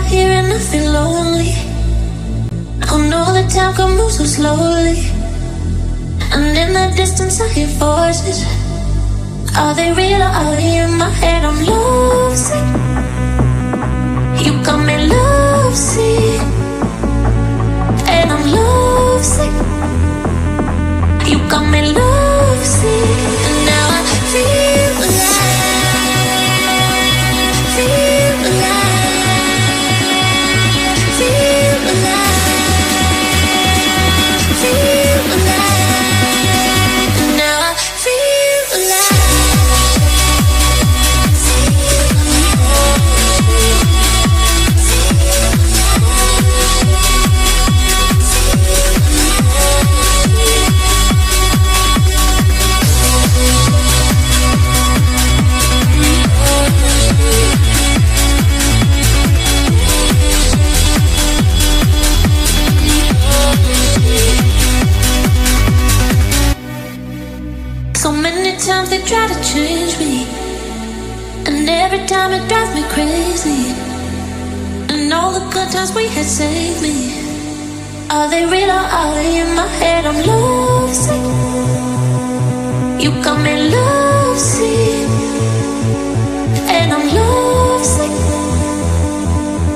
here and I feel lonely. Oh no, the time can move so slowly. And in the distance I hear voices. Are they real or are they in my head? I'm lovesick. You got me lovesick. And I'm lovesick. You got me lovesick. And now I feel alive. Feel alive. Feel alive. Feel alive. And now I feel alive. So many times they try to change me, and every time it drives me crazy. And all the good times we had saved me. Are they real or are they in my head? I'm lovesick. You got me lovesick. And I'm lovesick.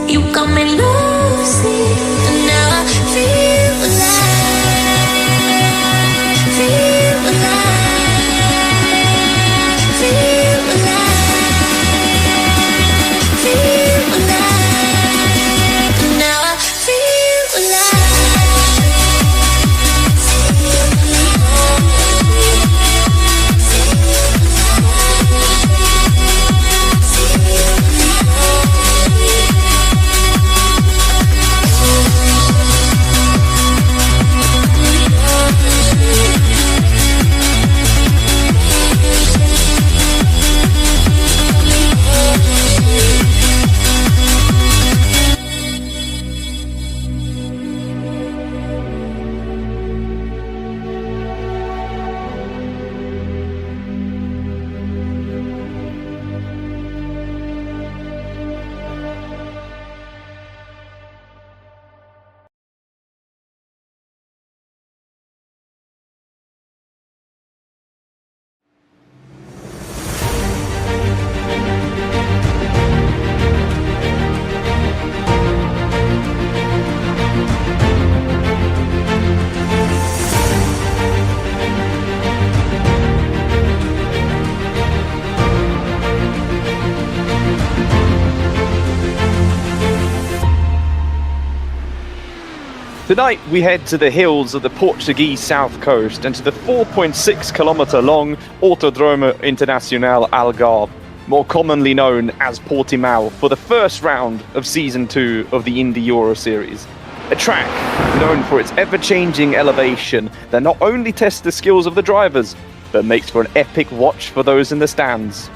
You got me lovesick. And now I feel alive. Feel alive. Feel alive. Feel alive. And now I feel alive. Tonight we head to the hills of the Portuguese south coast and to the 4.6 kilometre long Autodromo Internazionale Algarve, more commonly known as Portimão, for the first round of Season 2 of the Indy Euro Series. A track known for its ever-changing elevation that not only tests the skills of the drivers, but makes for an epic watch for those in the stands.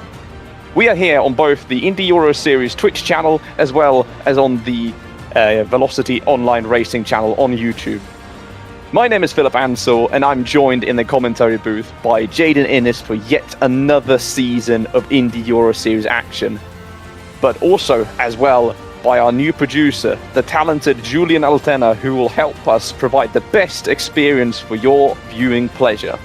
We are here on both the Indy Euro Series Twitch channel as well as on the Velocity Online Racing channel on YouTube. My name is Philip Ansell, and I'm joined in the commentary booth by Jaeden Inniss for yet another season of Indy Euro Series action, but also as well by our new producer, the talented Julien Altena, who will help us provide the best experience for your viewing pleasure.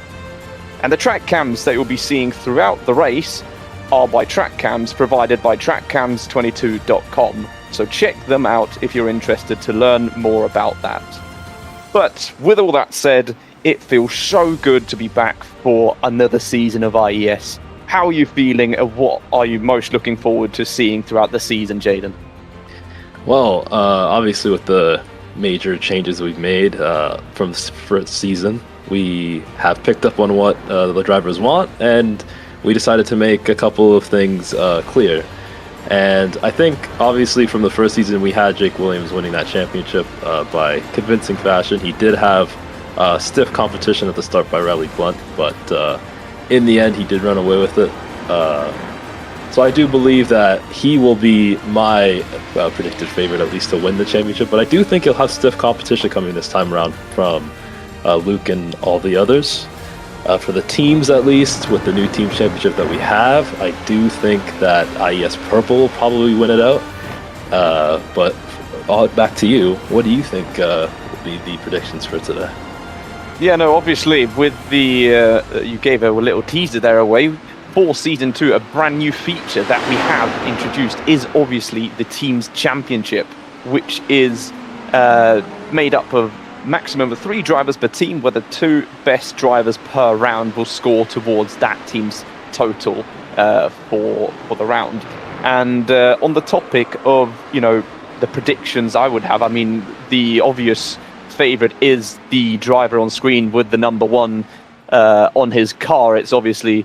And the track cams that you'll be seeing throughout the race are by track cams provided by trackcams22.com. So check them out if you're interested to learn more about that. But with all that said, it feels so good to be back for another season of IES. How are you feeling and what are you most looking forward to seeing throughout the season, Jaeden? Well, obviously with the major changes we've made from the first season, we have picked up on what the drivers want, and we decided to make a couple of things clear. And I think, obviously, from the first season, we had Jake Williams winning that championship by convincing fashion. He did have stiff competition at the start by Riley Blunt, but in the end, he did run away with it. So I do believe that he will be my predicted favorite, at least to win the championship. But I do think he'll have stiff competition coming this time around from Luke and all the others. For the teams, at least, with the new team championship that we have, I do think that IES Purple will probably win it out. But back to you. What do you think will be the predictions for today? Yeah, no, obviously, with the you gave a little teaser there away. For Season 2, a brand new feature that we have introduced is obviously the Team's Championship, which is made up of maximum of 3 drivers per team, where the 2 best drivers per round will score towards that team's total for the round. And on the topic of, the predictions I would have, I mean, the obvious favorite is the driver on screen with the number 1 on his car. It's obviously,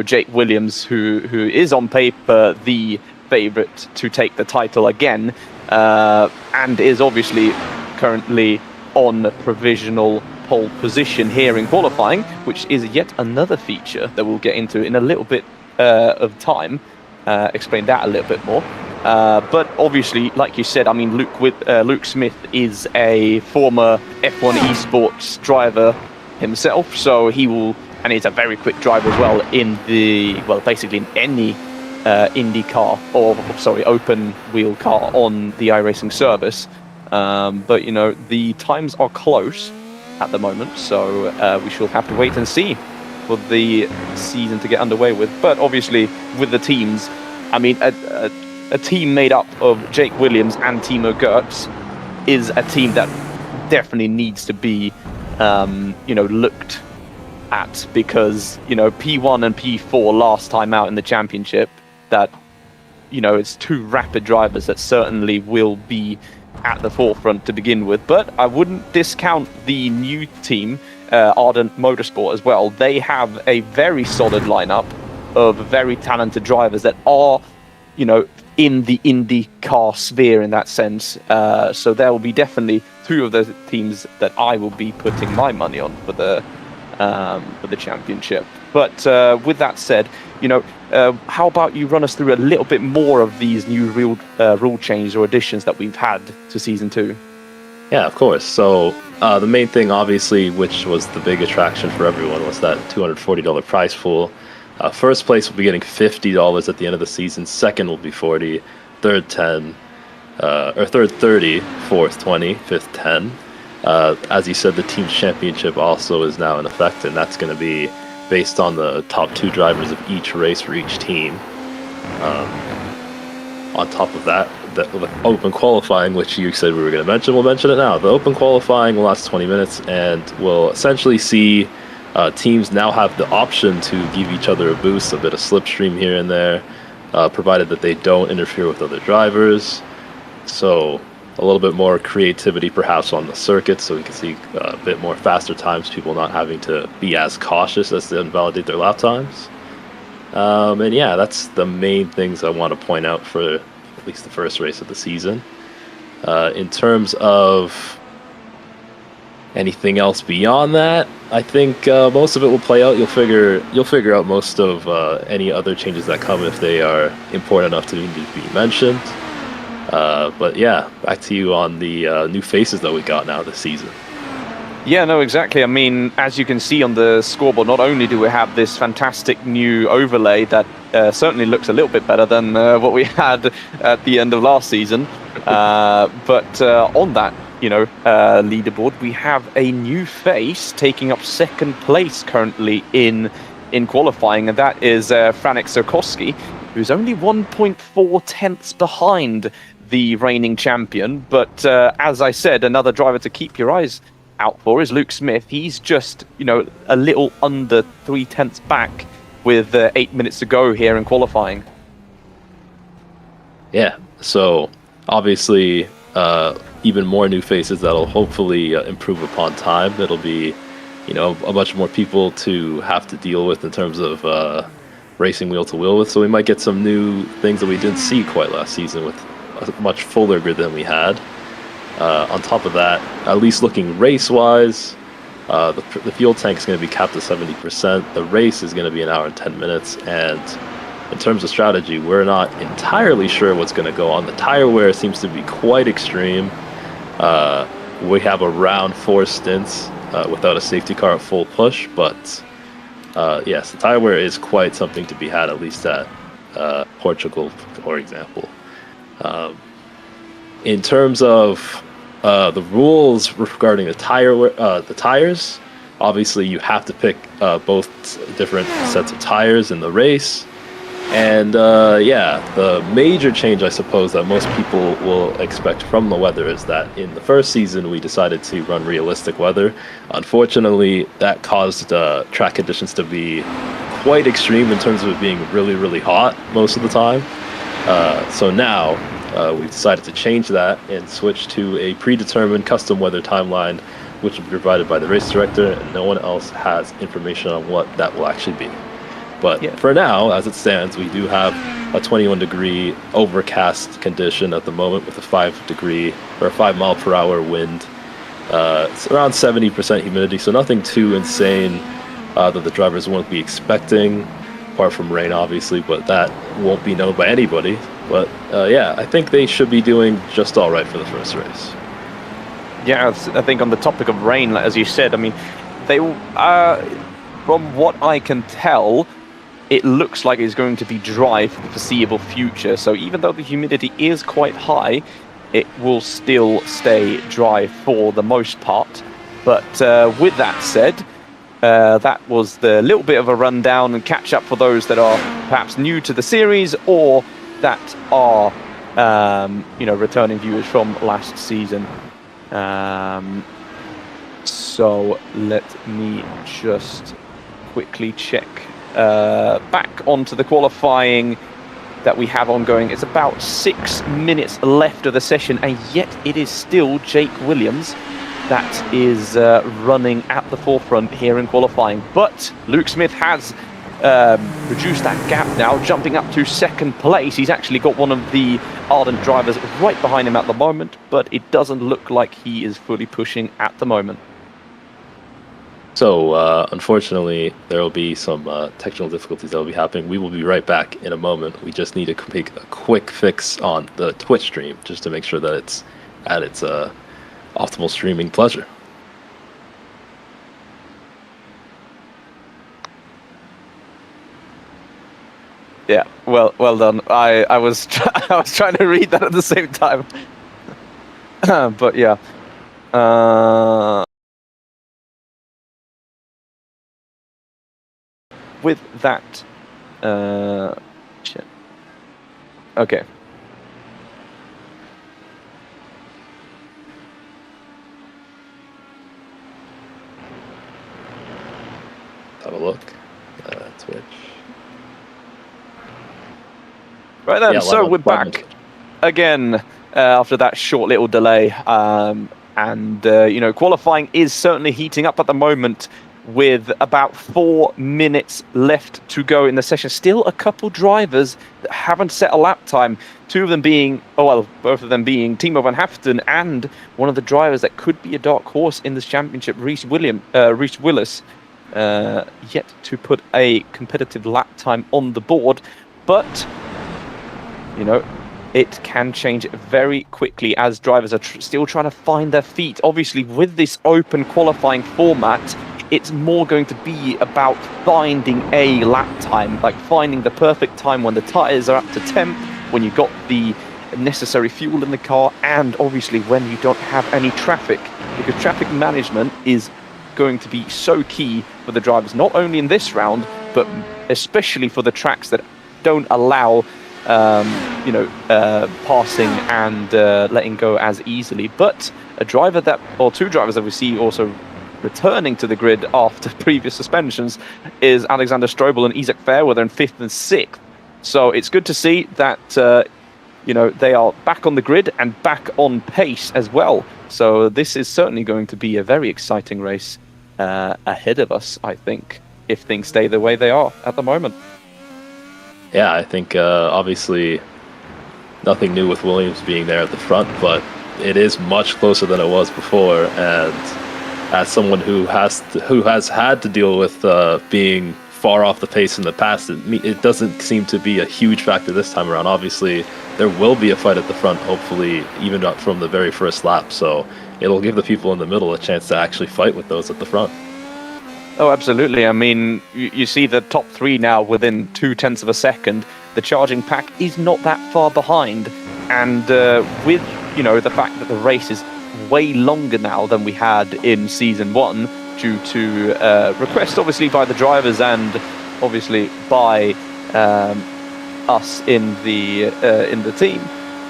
Jake Williams, who is on paper the favorite to take the title again, and is obviously currently on provisional pole position here in qualifying, which is yet another feature that we'll get into in a little bit of time. Explain that a little bit more. But obviously, like you said, I mean, Luke Smith is a former F1 eSports driver himself, so he will, and he's a very quick driver as well basically in any Indy car, open wheel car on the iRacing service. But the times are close at the moment, so we shall have to wait and see for the season to get underway with. But obviously, with the teams, I mean, a team made up of Jake Williams and Timo Gertz is a team that definitely needs to be, looked at, because, P1 and P4 last time out in the championship, that, it's 2 rapid drivers that certainly will be at the forefront to begin with. But I wouldn't discount the new team, Ardent Motorsport, as well. They have a very solid lineup of very talented drivers that are, in the Indy car sphere in that sense. So there will be definitely 2 of the teams that I will be putting my money on for the championship. But with that said, how about you run us through a little bit more of these new rule changes or additions that we've had to Season 2? Yeah, of course. So the main thing, obviously, which was the big attraction for everyone, was that $240 prize pool. First place will be getting $50 at the end of the season. Second will be $40. Third $10. Third $30. Fourth $20. Fifth $10. As you said, the team's championship also is now in effect, and that's going to be based on the top 2 drivers of each race for each team. On top of that, the open qualifying, which you said we were going to mention, we'll mention it now. The open qualifying will last 20 minutes and will essentially see teams now have the option to give each other a boost, a bit of slipstream here and there, provided that they don't interfere with other drivers. So a little bit more creativity perhaps on the circuit, so we can see a bit more faster times, people not having to be as cautious as they invalidate their lap times. And yeah, that's the main things I want to point out for at least the first race of the season. In terms of anything else beyond that, I think most of it will play out. You'll figure out most of any other changes that come if they are important enough to need to be mentioned. But yeah, back to you on the new faces that we got now this season. Yeah, no, exactly. I mean, as you can see on the scoreboard, not only do we have this fantastic new overlay that certainly looks a little bit better than what we had at the end of last season, but on that, leaderboard, we have a new face taking up second place currently in qualifying, and that is Franek Sirkowski, who's only 1.4 tenths behind the reigning champion. But as I said, another driver to keep your eyes out for is Luke Smith. He's just, a little under 3 tenths back with 8 minutes to go here in qualifying. Yeah, so obviously even more new faces that'll hopefully improve upon time. It'll be, a bunch more people to have to deal with in terms of racing wheel to wheel with. So we might get some new things that we didn't see quite last season with a much fuller grid than we had. On top of that, at least looking race-wise, the fuel tank is going to be capped at 70%. The race is going to be 1 hour and 10 minutes. And in terms of strategy, we're not entirely sure what's going to go on. The tire wear seems to be quite extreme. We have around 4 stints without a safety car at full push. But yes, the tire wear is quite something to be had, at least at Portugal, for example. in terms of the rules regarding the tires, obviously you have to pick both different sets of tires in the race. And the major change, I suppose, that most people will expect from the weather is that in the first season we decided to run realistic weather. Unfortunately, that caused track conditions to be quite extreme in terms of it being really, really hot most of the time. So now we've decided to change that and switch to a predetermined custom weather timeline, which will be provided by the race director, and no one else has information on what that will actually be. But for now, as it stands, we do have a 21-degree overcast condition at the moment with a 5 mile per hour wind. It's around 70% humidity, so nothing too insane that the drivers won't be expecting, apart from rain, obviously, but that won't be known by anybody. But I think they should be doing just all right for the first race. Yeah, I think on the topic of rain, as you said, I mean, they from what I can tell, it looks like it's going to be dry for the foreseeable future. So even though the humidity is quite high, it will still stay dry for the most part. But with that said, that was the little bit of a rundown and catch up for those that are perhaps new to the series or that are, returning viewers from last season. So let me just quickly check back onto the qualifying that we have ongoing. It's about 6 minutes left of the session, and yet it is still Jake Williams that is running at the forefront here in qualifying. But Luke Smith has reduced that gap now, jumping up to second place. He's actually got one of the Ardent drivers right behind him at the moment, but it doesn't look like he is fully pushing at the moment. So, unfortunately, there will be some technical difficulties that will be happening. We will be right back in a moment. We just need to make a quick fix on the Twitch stream just to make sure that it's at its optimal streaming pleasure. Yeah, well done. I was I was trying to read that at the same time, but yeah. With that, shit. Okay. Have a look. Twitch. Right then, Yeah, so we're back again after that short little delay. Qualifying is certainly heating up at the moment with about 4 minutes left to go in the session. Still a couple drivers that haven't set a lap time. Both of them being Timo van Haften and one of the drivers that could be a dark horse in this championship, Reese Willis, yet to put a competitive lap time on the board. But it can change very quickly as drivers are still trying to find their feet. Obviously, with this open qualifying format, it's more going to be about finding a lap time, like finding the perfect time when the tires are up to temp, when you've got the necessary fuel in the car, and obviously when you don't have any traffic, because traffic management is going to be so key for the drivers, not only in this round, but especially for the tracks that don't allow passing and letting go as easily. But two drivers that we see also returning to the grid after previous suspensions is Alexander Strobel and Isaac Fairweather in 5th and 6th. So it's good to see that they are back on the grid and back on pace as well. So this is certainly going to be a very exciting race ahead of us, I think, if things stay the way they are at the moment. Yeah, I think obviously nothing new with Williams being there at the front, but it is much closer than it was before. And as someone who has had to deal with being far off the pace in the past, it doesn't seem to be a huge factor this time around. Obviously, there will be a fight at the front, hopefully, even up from the very first lap. So it'll give the people in the middle a chance to actually fight with those at the front. Oh, absolutely. I mean, you see the top three now within 0.2 of a second. The charging pack is not that far behind. And with the fact that the race is way longer now than we had in season 1 due to requests obviously by the drivers and obviously by us in the team,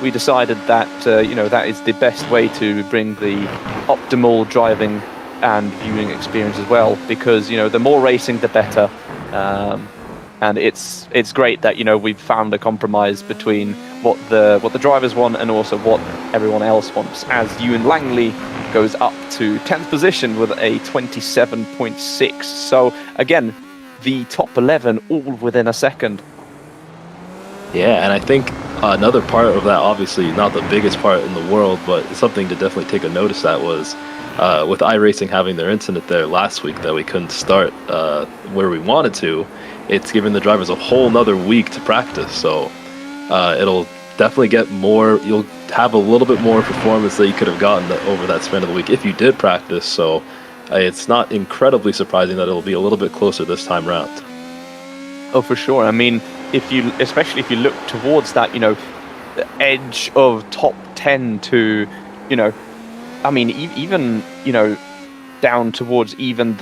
we decided that that is the best way to bring the optimal driving and viewing experience as well, because the more racing the better, and it's great that we've found a compromise between what the drivers want and also what everyone else wants, as Ewan Langley goes up to 10th position with a 27.6. So again, the top 11 all within a second. Yeah, and I think another part of that, obviously not the biggest part in the world, but something to definitely take a notice at was with iRacing having their incident there last week that we couldn't start where we wanted to. It's given the drivers a whole nother week to practice, so it'll definitely get more. You'll have a little bit more performance that you could have gotten over that span of the week if you did practice. So it's not incredibly surprising that it'll be a little bit closer this time round. Oh, for sure. I mean, especially if you look towards that, the edge of top 10 to, I mean, even, down towards even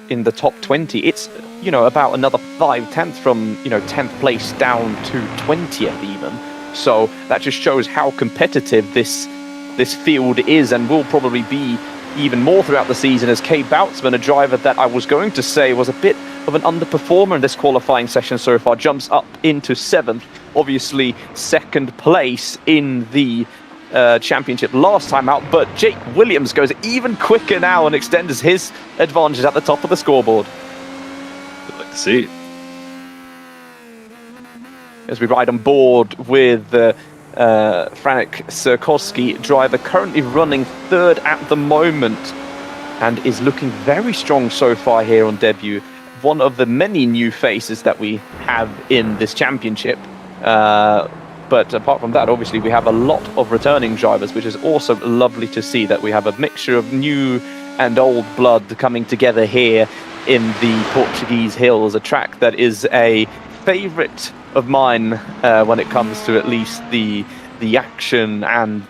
in the top 20, it's, about another 5/10 from, 10th place down to 20th even. So that just shows how competitive this field is, and will probably be even more throughout the season, as Kay Boutsman, a driver that I was going to say was a bit of an underperformer in this qualifying session so far, jumps up into 7th. Obviously, 2nd place in the championship last time out, but Jake Williams goes even quicker now and extends his advantage at the top of the scoreboard. I'd like to see. As we ride on board with Franek Sirkowski, driver currently running 3rd at the moment and is looking very strong so far here on debut. One of the many new faces that we have in this championship. But apart from that, obviously, we have a lot of returning drivers, which is also lovely to see that we have a mixture of new and old blood coming together here in the Portuguese hills, a track that is a favourite of mine when it comes to at least the action and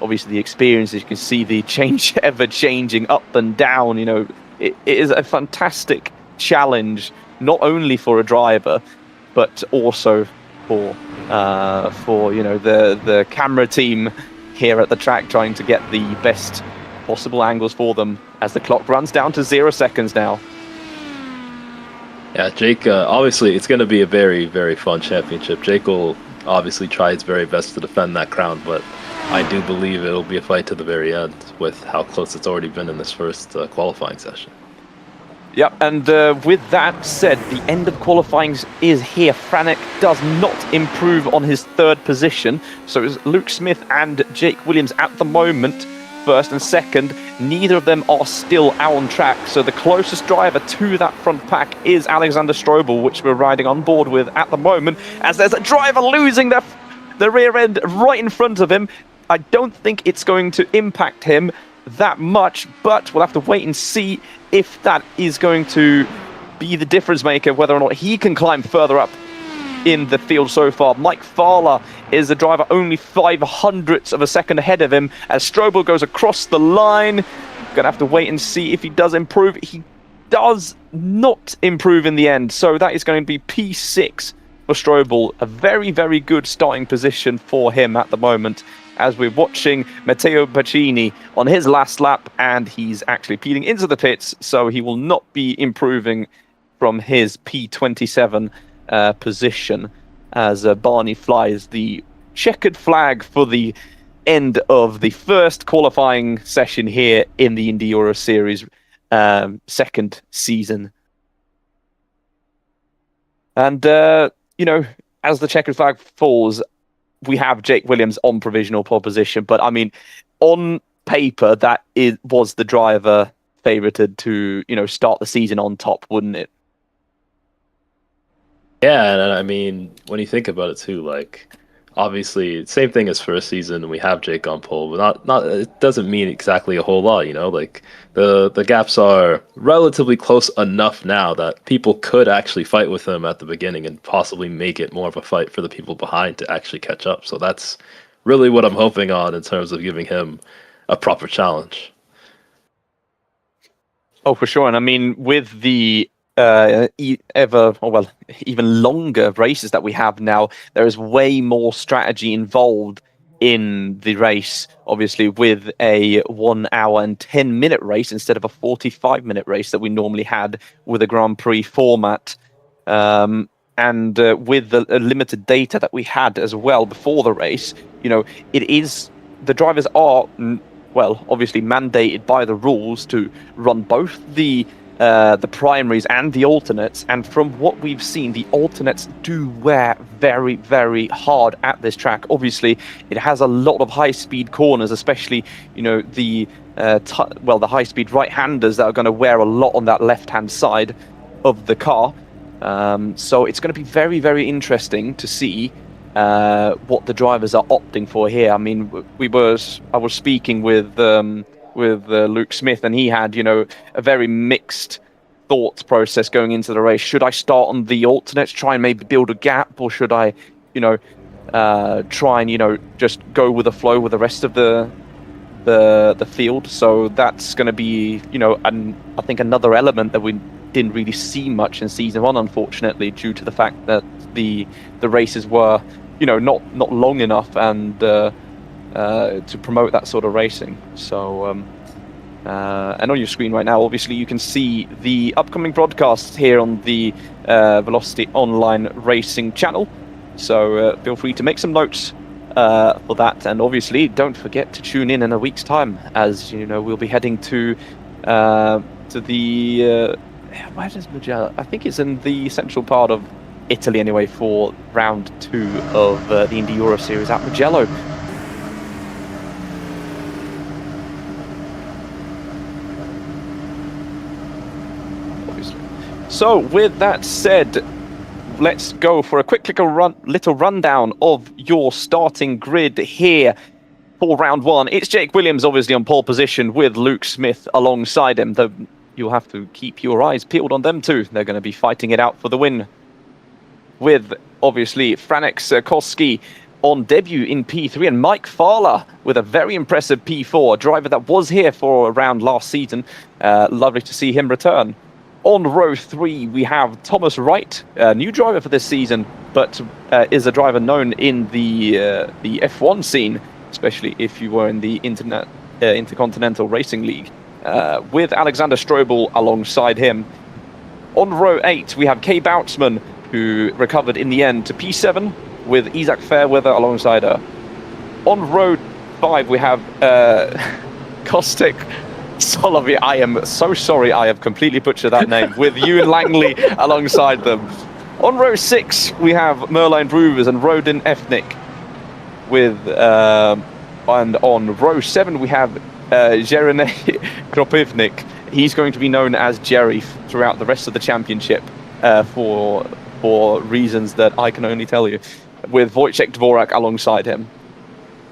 obviously the experience. As you can see, the ever changing up and down. It is a fantastic challenge, not only for a driver, but also for the camera team here at the track, trying to get the best possible angles for them as the clock runs down to 0 seconds now. Yeah, Jake, obviously it's going to be a very, very fun championship. Jake will obviously try his very best to defend that crown, but I do believe it'll be a fight to the very end with how close it's already been in this first qualifying session. Yep, and with that said, the end of qualifying is here. Franek does not improve on his 3rd position, so it's Luke Smith and Jake Williams at the moment, 1st and 2nd. Neither of them are still out on track, so the closest driver to that front pack is Alexander Strobel, which we're riding on board with at the moment, as there's a driver losing the rear end right in front of him. I don't think it's going to impact him that much, but we'll have to wait and see if that is going to be the difference maker, whether or not he can climb further up in the field so far. Mike Fowler is the driver only 0.05 of a second ahead of him as Strobel goes across the line. Gonna have to wait and see if he does improve. He does not improve in the end, so that is going to be P6 for Strobel. A very, very good starting position for him at the moment, as we're watching Matteo Pacini on his last lap, and he's actually peeling into the pits, so he will not be improving from his P27 position as Barney flies the checkered flag for the end of the first qualifying session here in the Indy Euro Series 2nd season. And, as the checkered flag falls, we have Jake Williams on provisional pole position, but I mean, on paper, was the driver favorited to, start the season on top, wouldn't it? Yeah, and I mean, when you think about it too, like, obviously, same thing as first season, we have Jake on pole, but not it doesn't mean exactly a whole lot, like, the gaps are relatively close enough now that people could actually fight with him at the beginning and possibly make it more of a fight for the people behind to actually catch up. So that's really what I'm hoping on in terms of giving him a proper challenge. Oh, for sure. And I mean, with the even longer races that we have now, there is way more strategy involved in the race. Obviously, with a 1 hour and 10-minute race instead of a 45-minute race that we normally had with a Grand Prix format. And with the limited data that we had as well before the race, the drivers are, obviously mandated by the rules to run both the primaries and the alternates. And from what we've seen, the alternates do wear very, very hard at this track. Obviously, it has a lot of high-speed corners, especially, the high-speed right-handers that are going to wear a lot on that left-hand side of the car. So it's going to be very, very interesting to see what the drivers are opting for here. I mean, I was speaking with Luke Smith, and he had, a very mixed thought process going into the race. Should I start on the alternates, try and maybe build a gap, or should I, try and, just go with the flow with the rest of the field? So that's going to be, I think another element that we didn't really see much in season 1, unfortunately, due to the fact that the races were, not long enough and to promote that sort of racing. So, and on your screen right now, obviously, you can see the upcoming broadcasts here on the Velocity Online Racing channel. So feel free to make some notes for that, and obviously don't forget to tune in a week's time, as we'll be heading to the where does Mugello? I think it's in the central part of Italy anyway, for round 2 of the Indy Euro Series at Mugello. Obviously. So with that said, let's go for a quick little rundown of your starting grid here for round 1. It's Jake Williams, obviously, on pole position with Luke Smith alongside him. Though you'll have to keep your eyes peeled on them too. They're going to be fighting it out for the win. With, obviously, Franek Koski on debut in P3, and Mike Fowler with a very impressive P4, a driver that was here for a round last season. Lovely to see him return. On row 3, we have Thomas Wright, a new driver for this season, but is a driver known in the F1 scene, especially if you were in the Intercontinental Racing League, with Alexander Strobel alongside him. On row 8, we have Kay Boutzman, who recovered in the end to P7 with Isaac Fairweather alongside her. On row 5, we have Kostek Solovi. I am so sorry, I have completely butchered that name, with Ewan Langley alongside them. On row 6, we have Merlin Brewers and Rodin Efnik with, and on row 7, we have Jeremy Kropivnik. He's going to be known as Jerry throughout the rest of the championship for reasons that I can only tell you, with Wojciech Dvorak alongside him.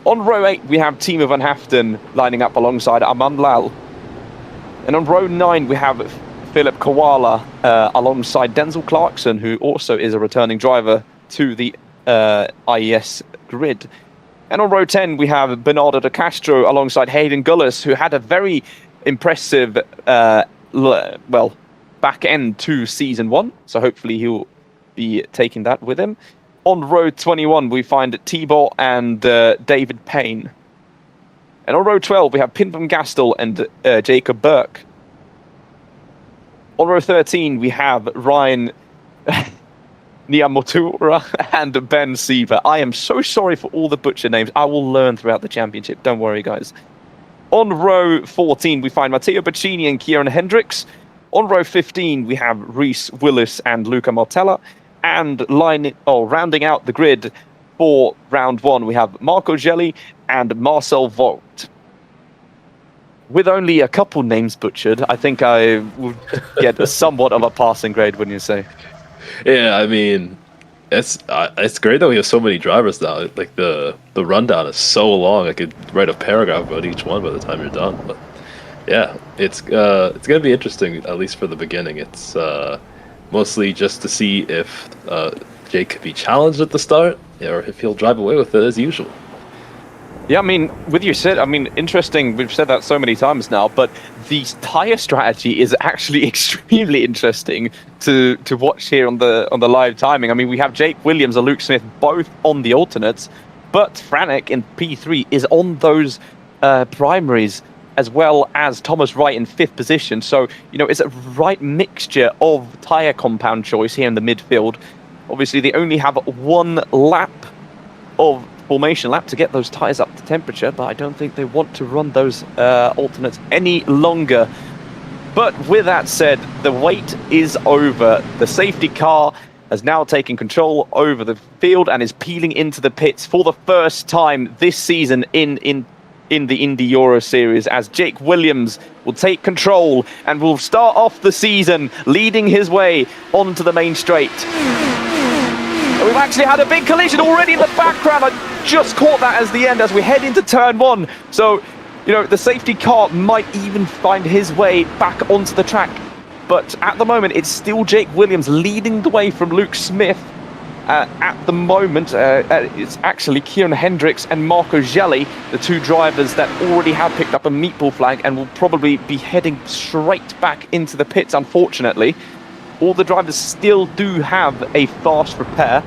On row 8, we have Timo van Haften lining up alongside Aman Lal. And on row 9, we have Philip Koala alongside Denzel Clarkson, who also is a returning driver to the IES grid. And on row 10, we have Bernardo de Castro alongside Hayden Gullis, who had a very impressive, back end to season 1. So hopefully he'll be taking that with him. On row 21, we find Tibor and David Payne. And on row 12, we have Pinpam Gastel and Jacob Burke. On row 13, we have Ryan Niyamotura and Ben Siever. I am so sorry for all the butcher names. I will learn throughout the championship. Don't worry, guys. On row 14, we find Matteo Baccini and Kieran Hendricks. On row 15, we have Reese Willis and Luca Martella. And rounding out the grid for round 1, we have Marco Gelli and Marcel Vogt. With only a couple names butchered, I think I would get somewhat of a passing grade, wouldn't you say? Yeah, I mean, it's great that we have so many drivers now. Like the rundown is so long. I could write a paragraph about each one by the time you're done. But yeah, it's gonna be interesting, at least for the beginning. It's mostly just to see if Jake could be challenged at the start, or if he'll drive away with it as usual. Yeah, I mean, with you said, I mean, interesting. We've said that so many times now, but the tire strategy is actually extremely interesting to watch here on the live timing. I mean, we have Jake Williams and Luke Smith both on the alternates, but Franek in P3 is on those primaries, as well as Thomas Wright in 5th position. So, you know, it's a right mixture of tire compound choice here in the midfield. Obviously, they only have one lap of formation lap to get those tyres up to temperature, but I don't think they want to run those alternates any longer. But with that said, the wait is over. The safety car has now taken control over the field and is peeling into the pits for the first time this season in the Indy Euro Series, as Jake Williams will take control and will start off the season leading his way onto the main straight. We've actually had a big collision already in the background. I just caught that as the end as we head into turn 1. So, you know, the safety car might even find his way back onto the track. But at the moment, it's still Jake Williams leading the way from Luke Smith. At the moment, it's actually Kieran Hendricks and Marco Gelli, the two drivers that already have picked up a meatball flag and will probably be heading straight back into the pits, unfortunately. All the drivers still do have a fast repair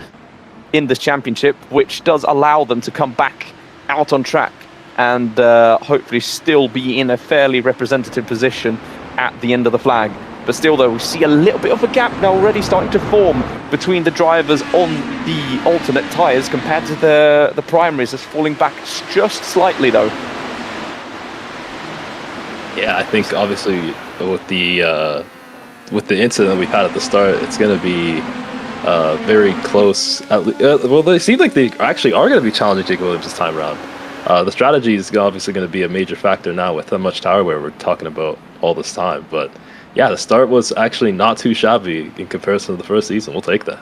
in this championship, which does allow them to come back out on track and hopefully still be in a fairly representative position at the end of the flag. But still, though, we see a little bit of a gap now already starting to form between the drivers on the alternate tyres compared to the primaries. It's falling back just slightly, though. Yeah, I think obviously with the incident we've had at the start, it's going to be very close. Well, they seem like they actually are going to be challenging Jake Williams this time around. The strategy is obviously going to be a major factor now with how much tire wear we're talking about all this time. But yeah, the start was actually not too shabby in comparison to the first season. We'll take that.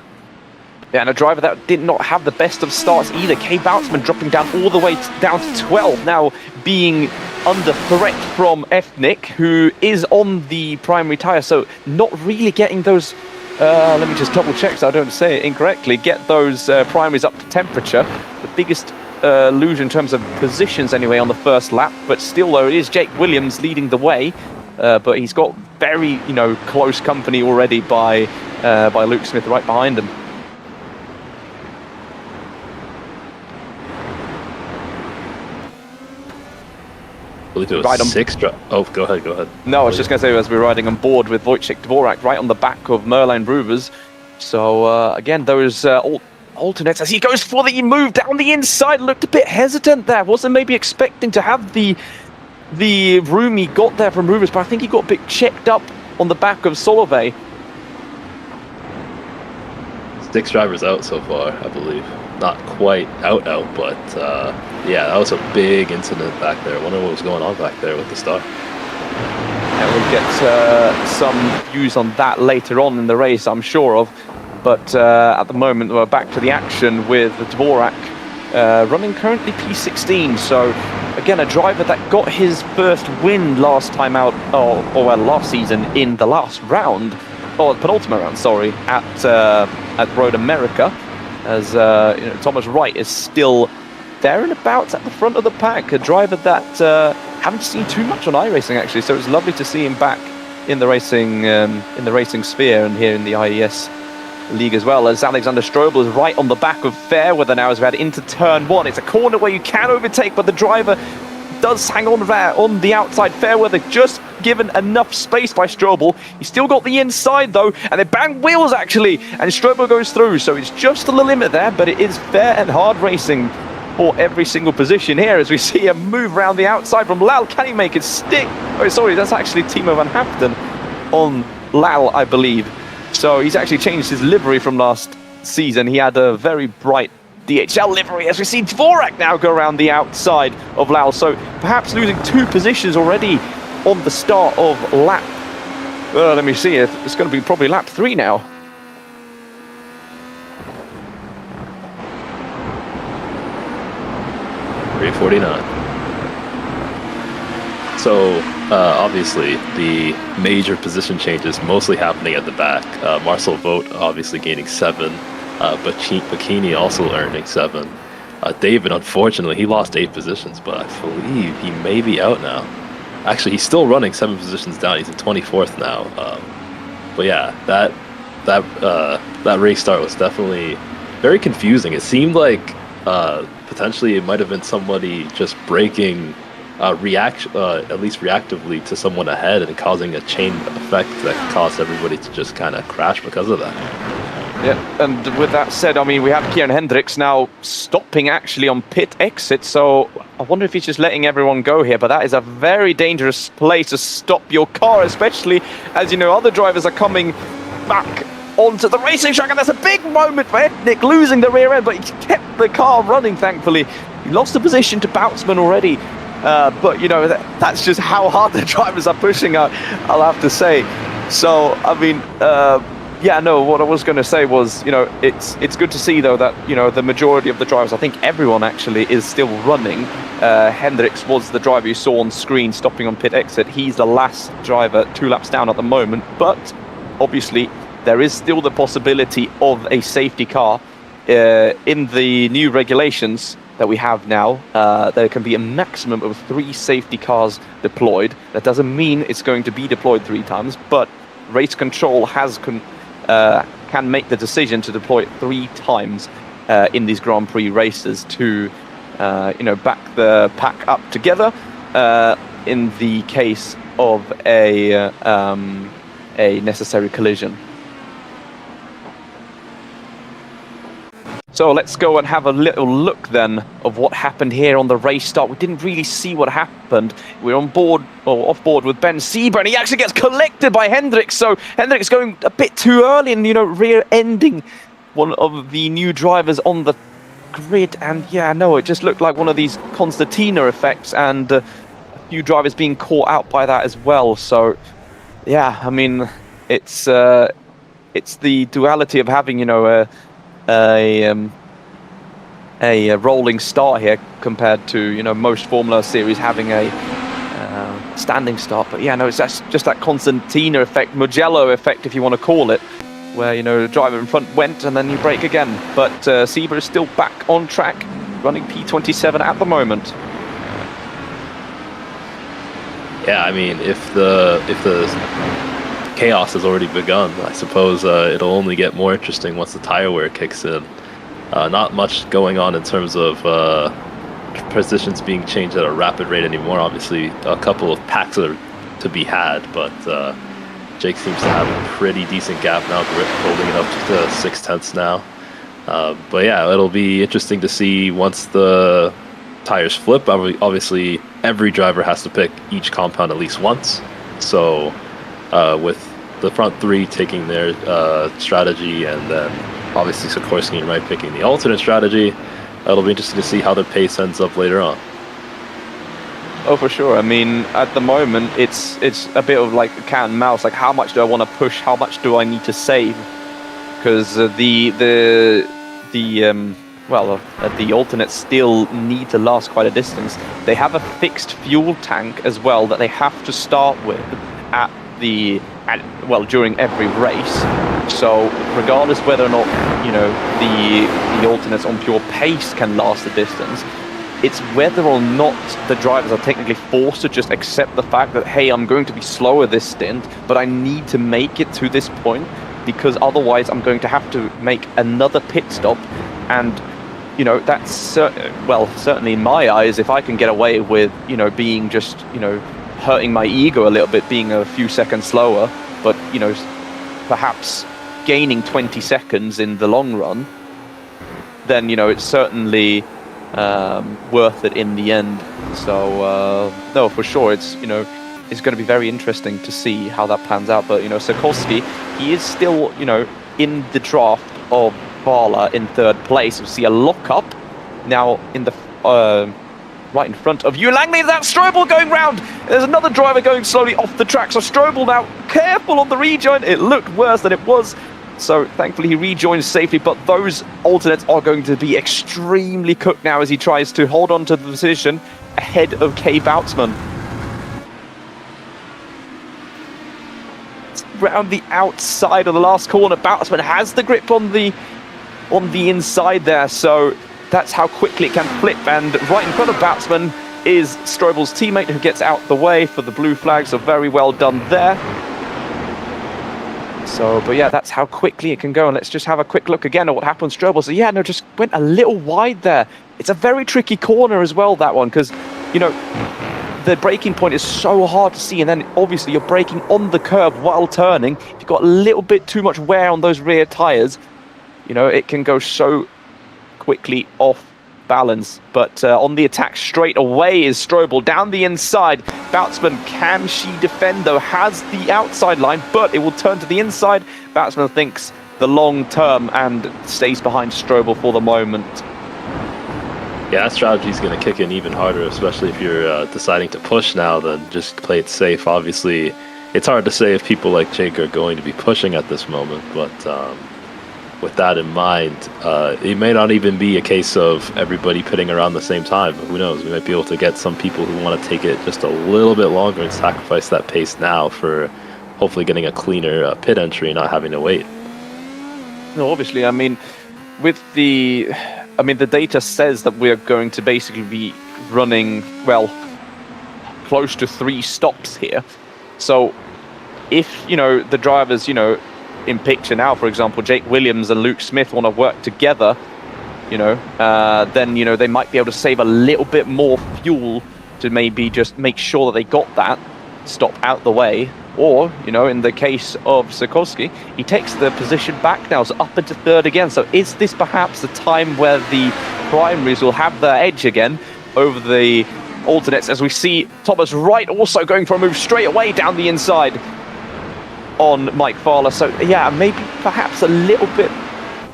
Yeah, and a driver that did not have the best of starts either. Kay Boutsman dropping down all the way down to 12, now being under threat from Ethnic, who is on the primary tyre, so not really getting those, let me just double check so I don't say it incorrectly, get those primaries up to temperature. The biggest lose in terms of positions anyway on the first lap, but still though, it is Jake Williams leading the way, but he's got very, you know, close company already by Luke Smith right behind him. I believe it was 6 Oh, go ahead. No, I was just going to say, as we're riding on board with Wojciech Dvorak right on the back of Merlin Ruvers. So, again, those alternates, as he goes for the move down the inside, looked a bit hesitant there. Wasn't maybe expecting to have the room he got there from Ruvers, but I think he got a bit checked up on the back of Solovey. 6 drivers out so far, I believe. Not quite out, but yeah, that was a big incident back there. I wonder what was going on back there with the start. And we'll get some views on that later on in the race, I'm sure of. But at the moment, we're back to the action with Dvorak running currently P16. So again, a driver that got his first win last time out, or well, last season in the last round, or penultimate round, sorry, at Road America. As you know, Thomas Wright is still there and about at the front of the pack, a driver that haven't seen too much on iRacing actually. So it's lovely to see him back in the racing sphere and here in the IES league as well. As Alexander Strobel is right on the back of Fairweather now as we head into turn 1. It's a corner where you can overtake, but the driver does hang on there on the outside. Fairweather just given enough space by Strobel. He's still got the inside though, and they bang wheels actually, and Strobel goes through. So it's just to the limit there, but it is fair and hard racing for every single position here as we see a move around the outside from Lal. Can he make it stick? Oh, sorry, that's actually Timo van Haften on Lal, I believe. So he's actually changed his livery from last season. He had a very bright DHL livery as we see Dvorak now go around the outside of Lal. So perhaps losing 2 positions already on the start of lap. Let me see, it's going to be probably lap 3 now. .349. So obviously the major position changes mostly happening at the back. Marcel Vogt obviously gaining 7, Bikini also earning 7. David, unfortunately, he lost 8 positions, but I believe he may be out now. Actually, he's still running 7 positions down. He's in 24th now. But yeah, that race start was definitely very confusing. It seemed like potentially it might have been somebody just braking at least reactively to someone ahead and causing a chain effect that caused everybody to just kind of crash because of that. Yeah, and with that said, I mean, we have Kieran Hendricks now stopping actually on pit exit, so I wonder if he's just letting everyone go here, but that is a very dangerous place to stop your car, especially as, you know, other drivers are coming back onto the racing track, and that's a big moment for Nick losing the rear end, but he kept the car running, thankfully. He lost the position to Boutsman already, but, you know, that's just how hard the drivers are pushing, I'll have to say. So, I mean, yeah, no, what I was going to say was, you know, it's good to see, though, that, you know, the majority of the drivers, I think everyone actually is still running. Hendricks was the driver you saw on screen stopping on pit exit. He's the last driver 2 laps down at the moment, but obviously there is still the possibility of a safety car. In the new regulations that we have now, there can be a maximum of 3 safety cars deployed. That doesn't mean it's going to be deployed 3 times, but race control can make the decision to deploy it 3 times in these Grand Prix races to, you know, back the pack up together in the case of a necessary collision. So let's go and have a little look then of what happened here on the race start. We didn't really see what happened. We're on board, or off board with Ben Sieber, and he actually gets collected by Hendricks. So Hendricks going a bit too early and, you know, rear-ending one of the new drivers on the grid. And yeah, no, it just looked like one of these Constantina effects, and a few drivers being caught out by that as well. So yeah, I mean, it's the duality of having, you know, a rolling start here compared to, you know, most Formula Series having a standing start. But yeah, no, it's just that Constantina effect, Mugello effect, if you want to call it, where, you know, the driver in front went and then you brake again. But Sieber is still back on track, running P27 at the moment. Yeah, I mean, if the chaos has already begun, I suppose it'll only get more interesting once the tire wear kicks in. Not much going on in terms of positions being changed at a rapid rate anymore. Obviously, a couple of packs are to be had, but Jake seems to have a pretty decent gap now, holding it up to 6/10 now. But yeah, it'll be interesting to see once the tires flip. Obviously, every driver has to pick each compound at least once. So with the front 3 taking their strategy, and then obviously Sikorsky and Wright picking the alternate strategy, it'll be interesting to see how their pace ends up later on. Oh, for sure. I mean, at the moment, it's a bit of like cat and mouse. Like, how much do I want to push? How much do I need to save? Because the alternates still need to last quite a distance. They have a fixed fuel tank as well that they have to start with during every race. So regardless whether or not, you know, the alternates on pure pace can last the distance, it's whether or not the drivers are technically forced to just accept the fact that, hey, I'm going to be slower this stint, but I need to make it to this point, because otherwise I'm going to have to make another pit stop. And, you know, that's certainly in my eyes, if I can get away with, you know, being just, you know, hurting my ego a little bit, being a few seconds slower, but, you know, perhaps gaining 20 seconds in the long run, then, you know, it's certainly worth it in the end. So no, for sure, it's, you know, it's going to be very interesting to see how that plans out. But, you know, Sikorsky, he is still, you know, in the draft of Dallara in 3rd place. We see a lockup now in the right in front of you. Langley, that's Strobel going round. There's another driver going slowly off the track. So Strobel now careful on the rejoin. It looked worse than it was. So thankfully he rejoins safely, but those alternates are going to be extremely cooked now as he tries to hold on to the position ahead of K. Boutsman. Round the outside of the last corner, Boutsman has the grip on the inside there, so that's how quickly it can flip. And right in front of Batsman is Strobel's teammate, who gets out the way for the blue flag, so very well done there. So, but yeah, that's how quickly it can go. And let's just have a quick look again at what happened. Strobel, so yeah, no, just went a little wide there. It's a very tricky corner as well, that one, because, you know, the braking point is so hard to see, and then obviously you're braking on the curb while turning. If you've got a little bit too much wear on those rear tyres, you know, it can go so quickly off balance. But on the attack straight away is Strobel down the inside. Batsman, can she defend though? Has the outside line, but it will turn to the inside. Batsman thinks the long term and stays behind Strobel for the moment. Yeah, that strategy is going to kick in even harder, especially if you're deciding to push now than just play it safe. Obviously, it's hard to say if people like Jake are going to be pushing at this moment, but with that in mind, it may not even be a case of everybody pitting around the same time. Who knows? We might be able to get some people who want to take it just a little bit longer and sacrifice that pace now for hopefully getting a cleaner pit entry and not having to wait. No, obviously, I mean, with the data says that we're going to basically be running, well, close to 3 stops here. So if, you know, the drivers, you know, in picture now, for example, Jake Williams and Luke Smith want to work together, you know, then, you know, they might be able to save a little bit more fuel to maybe just make sure that they got that stop out the way. Or, you know, in the case of Sikorsky, he takes the position back now, so up into 3rd again. So is this perhaps the time where the primaries will have their edge again over the alternates, as we see Thomas Wright also going for a move straight away down the inside on Mike Fowler. So yeah, maybe perhaps a little bit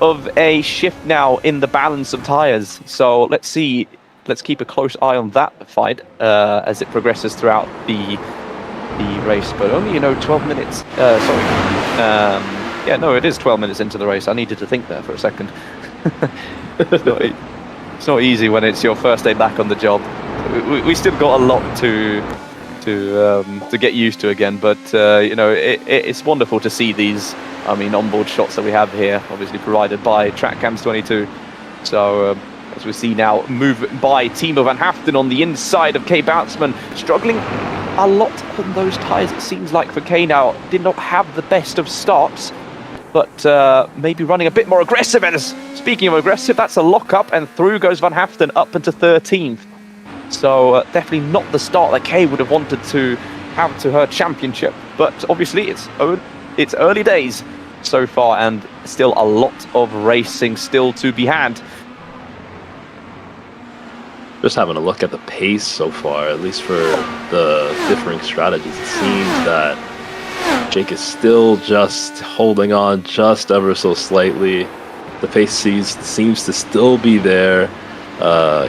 of a shift now in the balance of tyres. So let's see, let's keep a close eye on that fight as it progresses throughout the race. But only, you know, 12 minutes, yeah, no, it is 12 minutes into the race. I needed to think there for a second. It's not easy when it's your first day back on the job. We still got a lot to get used to again, but you know, it's wonderful to see these, I mean, onboard shots that we have here, obviously provided by TrackCams 22. So as we see now, move by Timo Van Haften on the inside of Kay Boutsman, struggling a lot on those tyres, it seems like, for Kay now. Did not have the best of starts, but maybe running a bit more aggressive. And speaking of aggressive, that's a lock-up, and through goes Van Haften up into 13th. So definitely not the start that Kay would have wanted to have to her championship. But obviously it's early days so far, and still a lot of racing still to be had. Just having a look at the pace so far, at least for the differing strategies, it seems that Jake is still just holding on just ever so slightly. The pace seems to still be there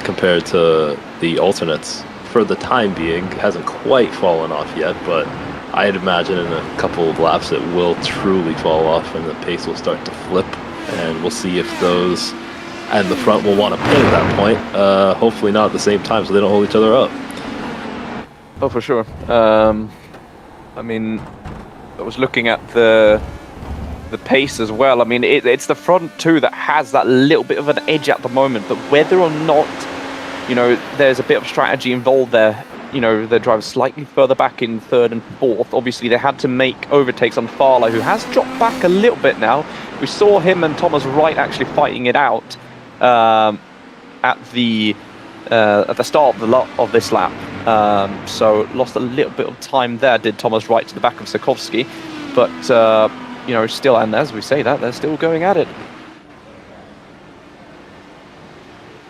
compared to the alternates for the time being. It hasn't quite fallen off yet, but I'd imagine in a couple of laps it will truly fall off and the pace will start to flip, and we'll see if those and the front will want to pit at that point. Hopefully not at the same time, so they don't hold each other up. Oh, for sure. I mean, I was looking at the pace as well. I mean, it's the front two that has that little bit of an edge at the moment, but whether or not, you know, there's a bit of strategy involved there. You know, the driver slightly further back in 3rd and 4th. Obviously, they had to make overtakes on Fowler, who has dropped back a little bit now. We saw him and Thomas Wright actually fighting it out at the start of this lap. So lost a little bit of time there, did Thomas Wright, to the back of Sikorsky. But, you know, still, and as we say that, they're still going at it.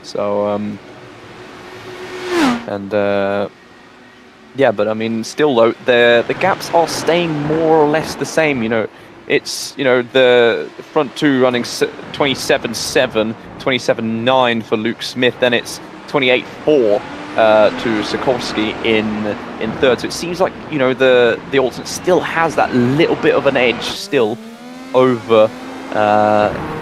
So, yeah, but I mean, still though, the gaps are staying more or less the same. You know, it's, you know, the front two running 27.7, 27.9 for Luke Smith, then it's 28.4 to Sikorsky in 3rd. So it seems like, you know, the alternate still has that little bit of an edge still over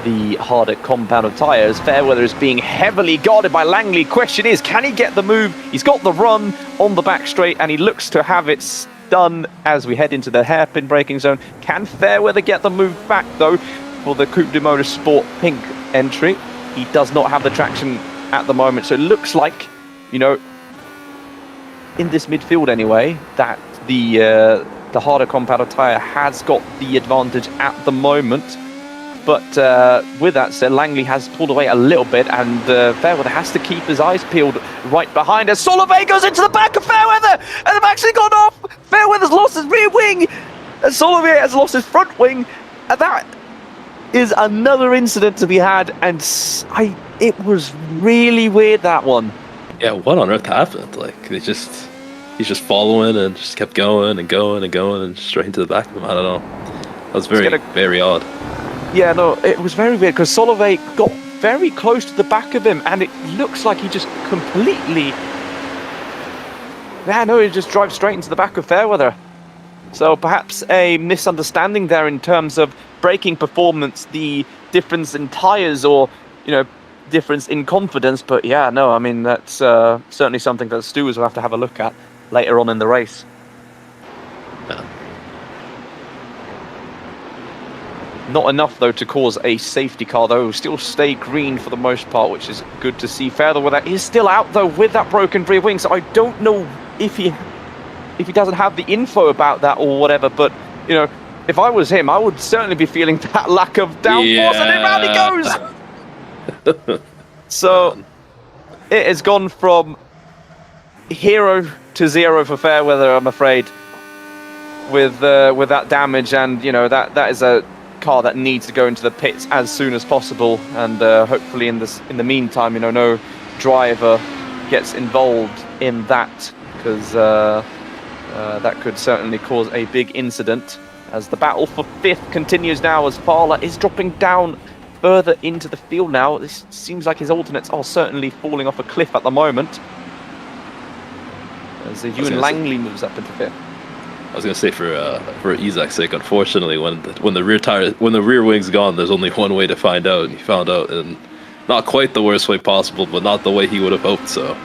the harder compound of tyres. Fairweather is being heavily guarded by Langley. Question is, can he get the move? He's got the run on the back straight, and he looks to have it done as we head into the hairpin braking zone. Can Fairweather get the move back, though, for the Coupe de Motorsport pink entry? he does not have the traction at the moment. So it looks like, you know, in this midfield anyway, that the harder compound tyre has got the advantage at the moment. But with that said, Langley has pulled away a little bit, and Fairweather has to keep his eyes peeled right behind as Solovey goes into the back of Fairweather, and they've actually gone off. Fairweather's lost his rear wing, and Solovey has lost his front wing, and that is another incident to be had. And it was really weird, that one. Yeah, what on earth happened? Like, he's just following and just kept going and going and going and straight into the back of him. I don't know. That was very odd. Yeah, no, it was very weird because Solovey got very close to the back of him, and it looks like he just completely... Yeah, no, he just drives straight into the back of Fairweather. So perhaps a misunderstanding there in terms of braking performance, the difference in tyres, or, you know, difference in confidence. But yeah, no, I mean, that's certainly something that stewards will have to have a look at later on in the race. Yeah. Not enough, though, to cause a safety car, though. Still stay green for the most part, which is good to see. Fairweather is still out, though, with that broken rear wing, so I don't know if he doesn't have the info about that or whatever, but, you know, if I was him, I would certainly be feeling that lack of downforce, and then round he goes! So, it has gone from hero to zero for Fairweather, I'm afraid, with that damage, and, you know, that is a car that needs to go into the pits as soon as possible, and hopefully in the meantime, you know, no driver gets involved in that, because that could certainly cause a big incident, as the battle for fifth continues now, as Fowler is dropping down further into the field now. This seems like his alternates are certainly falling off a cliff at the moment, as Ewan Langley moves up into fifth. I was gonna say for Isaac's sake, unfortunately, when the rear wing's gone, there's only one way to find out, and he found out in not quite the worst way possible, but not the way he would have hoped. So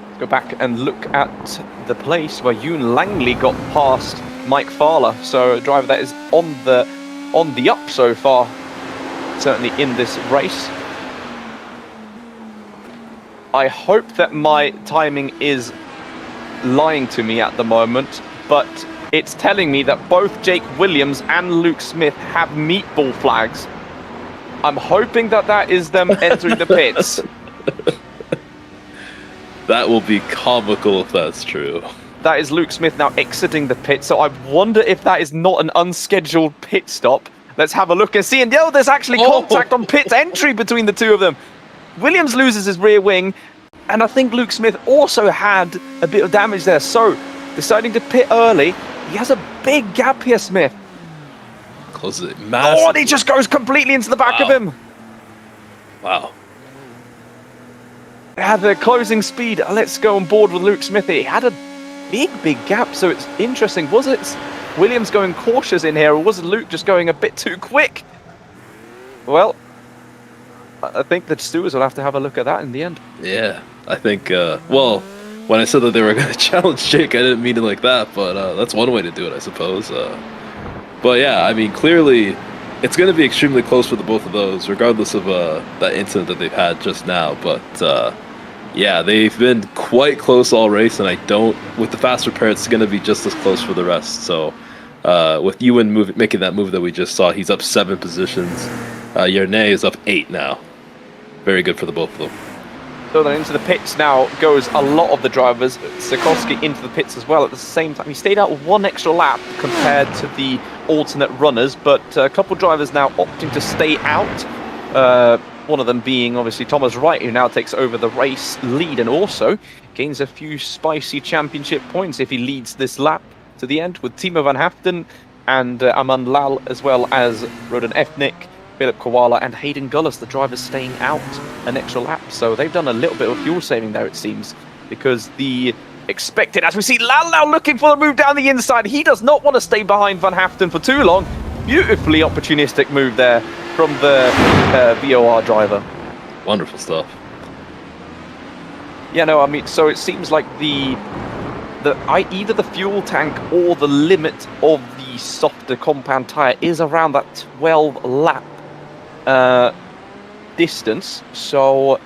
let's go back and look at the place where Ewan Langley got past Mike Fowler. So a driver that is on the up so far, certainly in this race. I hope that my timing is lying to me at the moment, but it's telling me that both Jake Williams and Luke Smith have meatball flags. I'm hoping that is them entering the pits. That will be comical if that's true. That is Luke Smith now exiting the pit, so I wonder if that is not an unscheduled pit stop. Let's have a look and see, and there's actually contact on pit entry between the two of them. Williams loses his rear wing, and I think Luke Smith also had a bit of damage there. So, deciding to pit early, he has a big gap here, Smith. Closes it massively. Oh, and he just goes completely into the back of him. Wow. Had the closing speed. Let's go on board with Luke Smith. He had a big gap, so it's interesting. Was it Williams going cautious in here, or was Luke just going a bit too quick? Well, I think the stewards will have to have a look at that in the end. Yeah, I think, well, when I said that they were going to challenge Jake, I didn't mean it like that, but that's one way to do it, I suppose. But yeah, I mean, clearly, it's going to be extremely close for the both of those, regardless of that incident that they've had just now. But yeah, they've been quite close all race, and with the fast repair, it's going to be just as close for the rest. So with Ewan making that move that we just saw, he's up 7 positions. Yernay is up 8 now. Very good for the both of them. So then into the pits now goes a lot of the drivers. Sikorsky into the pits as well at the same time. He stayed out 1 extra lap compared to the alternate runners, but a couple drivers now opting to stay out. One of them being obviously Thomas Wright, who now takes over the race lead and also gains a few spicy championship points if he leads this lap to the end, with Timo van Haften and Aman Lal, as well as Roden Efnik, Philip Koala and Hayden Gullis, the drivers staying out an extra lap. So they've done a little bit of fuel saving there, it seems, because the expected, as we see Lal now looking for the move down the inside. He does not want to stay behind Van Haften for too long. Beautifully opportunistic move there from the VOR driver. Wonderful stuff. Yeah, no, I mean, so it seems like either the fuel tank or the limit of the softer compound tyre is around that 12 lap distance, so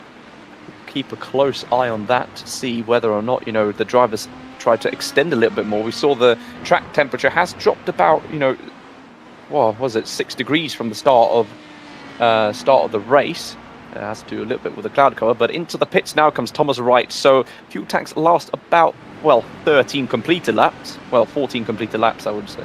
keep a close eye on that to see whether or not, the drivers try to extend a little bit more. We saw the track temperature has dropped about, what was it, 6 degrees from the start of the race. It has to do a little bit with the cloud cover, but into the pits now comes Thomas Wright. So fuel tanks last about, 13 completed laps. 14 completed laps, I would say.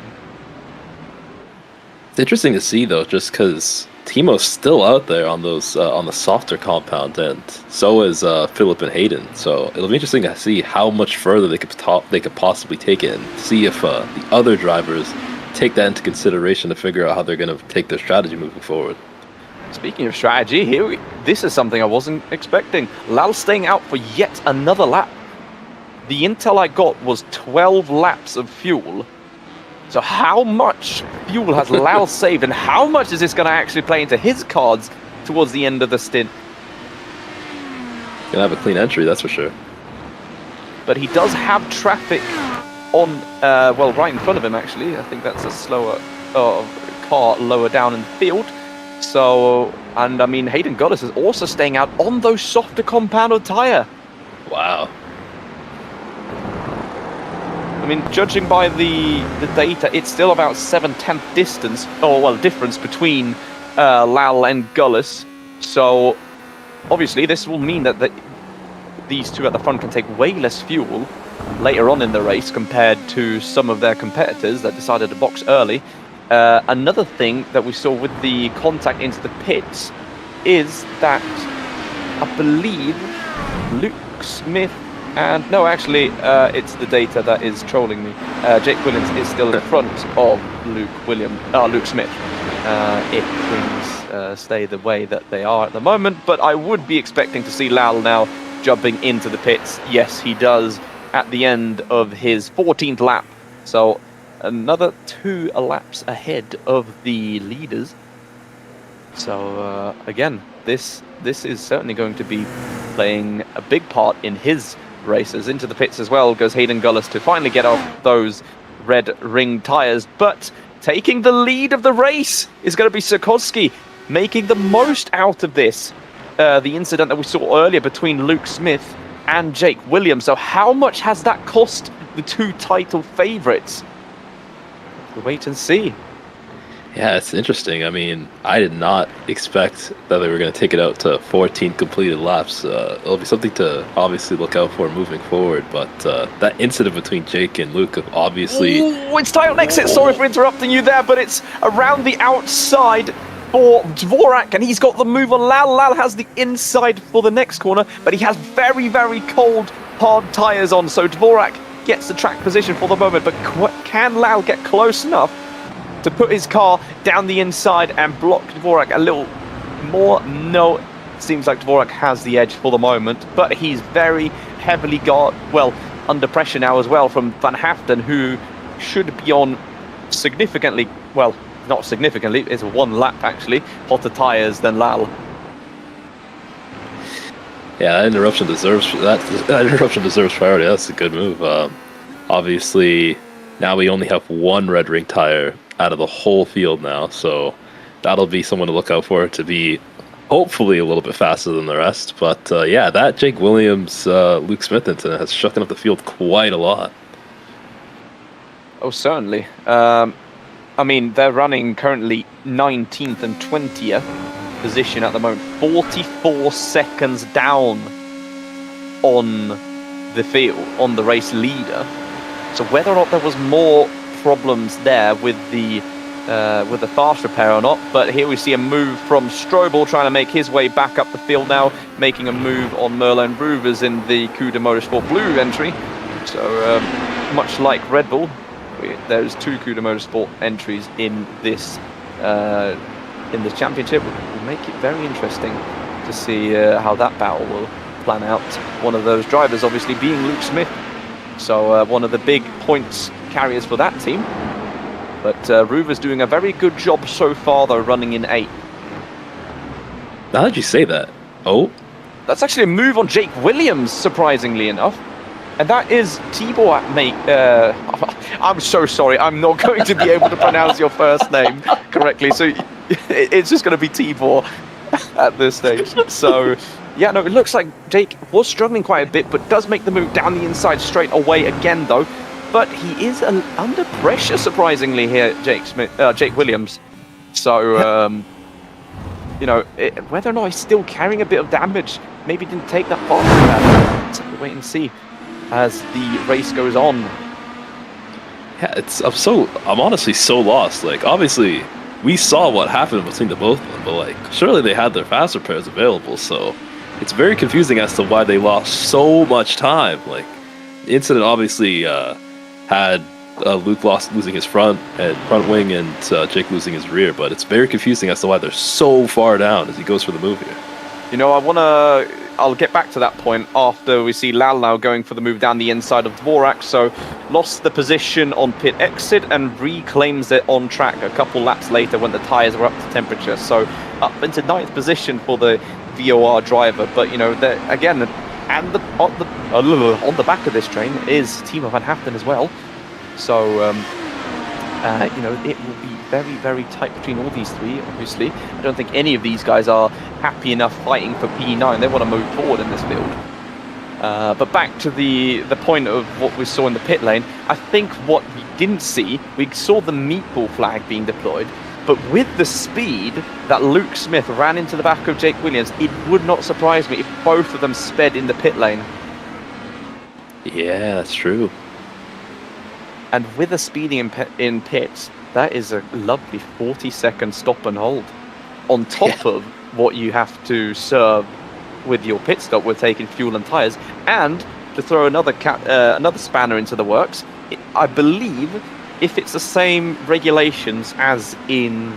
It's interesting to see, though, just because Timo's still out there on those on the softer compound, and so is Philip and Jaeden. So it'll be interesting to see how much further they could possibly take it, and see if the other drivers take that into consideration to figure out how they're going to take their strategy moving forward. Speaking of strategy, this is something I wasn't expecting. Lal staying out for yet another lap. The intel I got was 12 laps of fuel. So how much fuel has Lal saved, and how much is this going to actually play into his cards towards the end of the stint? Gonna have a clean entry, that's for sure. But he does have traffic on, right in front of him, actually. I think that's a slower car lower down in the field. So, and I mean, Jaeden Gullis is also staying out on those softer compound tyre. Wow. I mean, judging by the data, it's still about 7/10 distance, difference between Lal and Gullis. So, obviously, this will mean that these two at the front can take way less fuel later on in the race compared to some of their competitors that decided to box early. Another thing that we saw with the contact into the pits is that I believe Luke Smith and no, actually, it's the data that is trolling me. Jake Williams is still in front of Luke Smith. If things stay the way that they are at the moment, but I would be expecting to see Lal now jumping into the pits. Yes, he does at the end of his 14th lap. So another 2 laps ahead of the leaders. So again, this is certainly going to be playing a big part in his races. Into the pits as well goes Jaeden Gullis to finally get off those red ring tires. But taking the lead of the race is going to be Sikorsky, making the most out of this. The incident that we saw earlier between Luke Smith and Jake Williams. So how much has that cost the 2 title favourites? We'll wait and see. Yeah, it's interesting. I mean, I did not expect that they were going to take it out to 14 completed laps. It'll be something to obviously look out for moving forward. But that incident between Jake and Luke obviously... Ooh, it's title exit. Sorry for interrupting you there, but it's around the outside for Dvorak, and he's got the move on Lal. Lal has the inside for the next corner, but he has very, very cold, hard tyres on. So Dvorak gets the track position for the moment, but can Lal get close enough to put his car down the inside and block Dvorak a little more? No, it seems like Dvorak has the edge for the moment, but he's very heavily under pressure now as well from Van Haften, who should be on significantly, not significantly, it's 1 lap actually, hotter tyres than Lal. Yeah, that interruption deserves priority. That's a good move. Obviously, now we only have 1 red ring tire out of the whole field now, so that'll be someone to look out for to be hopefully a little bit faster than the rest. But that Jake Williams, Luke Smith incident has shooken up the field quite a lot. Oh, certainly. I mean, they're running currently 19th and 20th position at the moment, 44 seconds down on the field, on the race leader. So whether or not there was more problems there with the fast repair or not, but here we see a move from Strobel trying to make his way back up the field now, making a move on Merlin Roovers in the Cuda Motorsport Blue entry. So much like Red Bull, there's 2 Cuda Motorsport entries in this championship. Will make it very interesting to see how that battle will plan out. One of those drivers obviously being Luke Smith, so one of the big points carriers for that team. But Rover's doing a very good job so far, though, running in 8th. Now that you say that, that's actually a move on Jake Williams, surprisingly enough. And that is Tibor I'm so sorry, I'm not going to be able to pronounce your first name correctly, so it's just going to be Tibor. at this stage. So, yeah, no, it looks like Jake was struggling quite a bit, but does make the move down the inside straight away again, though. But he is under pressure, surprisingly, here, Jake Williams. So, whether or not he's still carrying a bit of damage, maybe didn't take that far from that. Let's have to wait and see as the race goes on. Yeah, I'm honestly so lost. Like, obviously, we saw what happened between the both of them, but like, surely they had their faster pairs available, so it's very confusing as to why they lost so much time. Like, the incident obviously had Luke losing his front wing and Jake losing his rear, but it's very confusing as to why they're so far down as he goes for the move here. You know, I'll get back to that point after we see Lal now going for the move down the inside of Dvorak. So lost the position on pit exit and reclaims it on track a couple laps later when the tyres were up to temperature. So up into 9th position for the VOR driver. But, you know, again, and on the back of this train is Timo van Haften as well. So, it will be very, very tight between all these three, obviously. I don't think any of these guys are happy enough fighting for P9. They want to move forward in this field. But back to the point of what we saw in the pit lane, I think what we didn't see, we saw the meatball flag being deployed, but with the speed that Luke Smith ran into the back of Jake Williams, it would not surprise me if both of them sped in the pit lane. Yeah, that's true. And with a speeding in pits, that is a lovely 40-second stop and hold. On top of what you have to serve with your pit stop, with taking fuel and tyres, and to throw another spanner into the works, I believe if it's the same regulations as in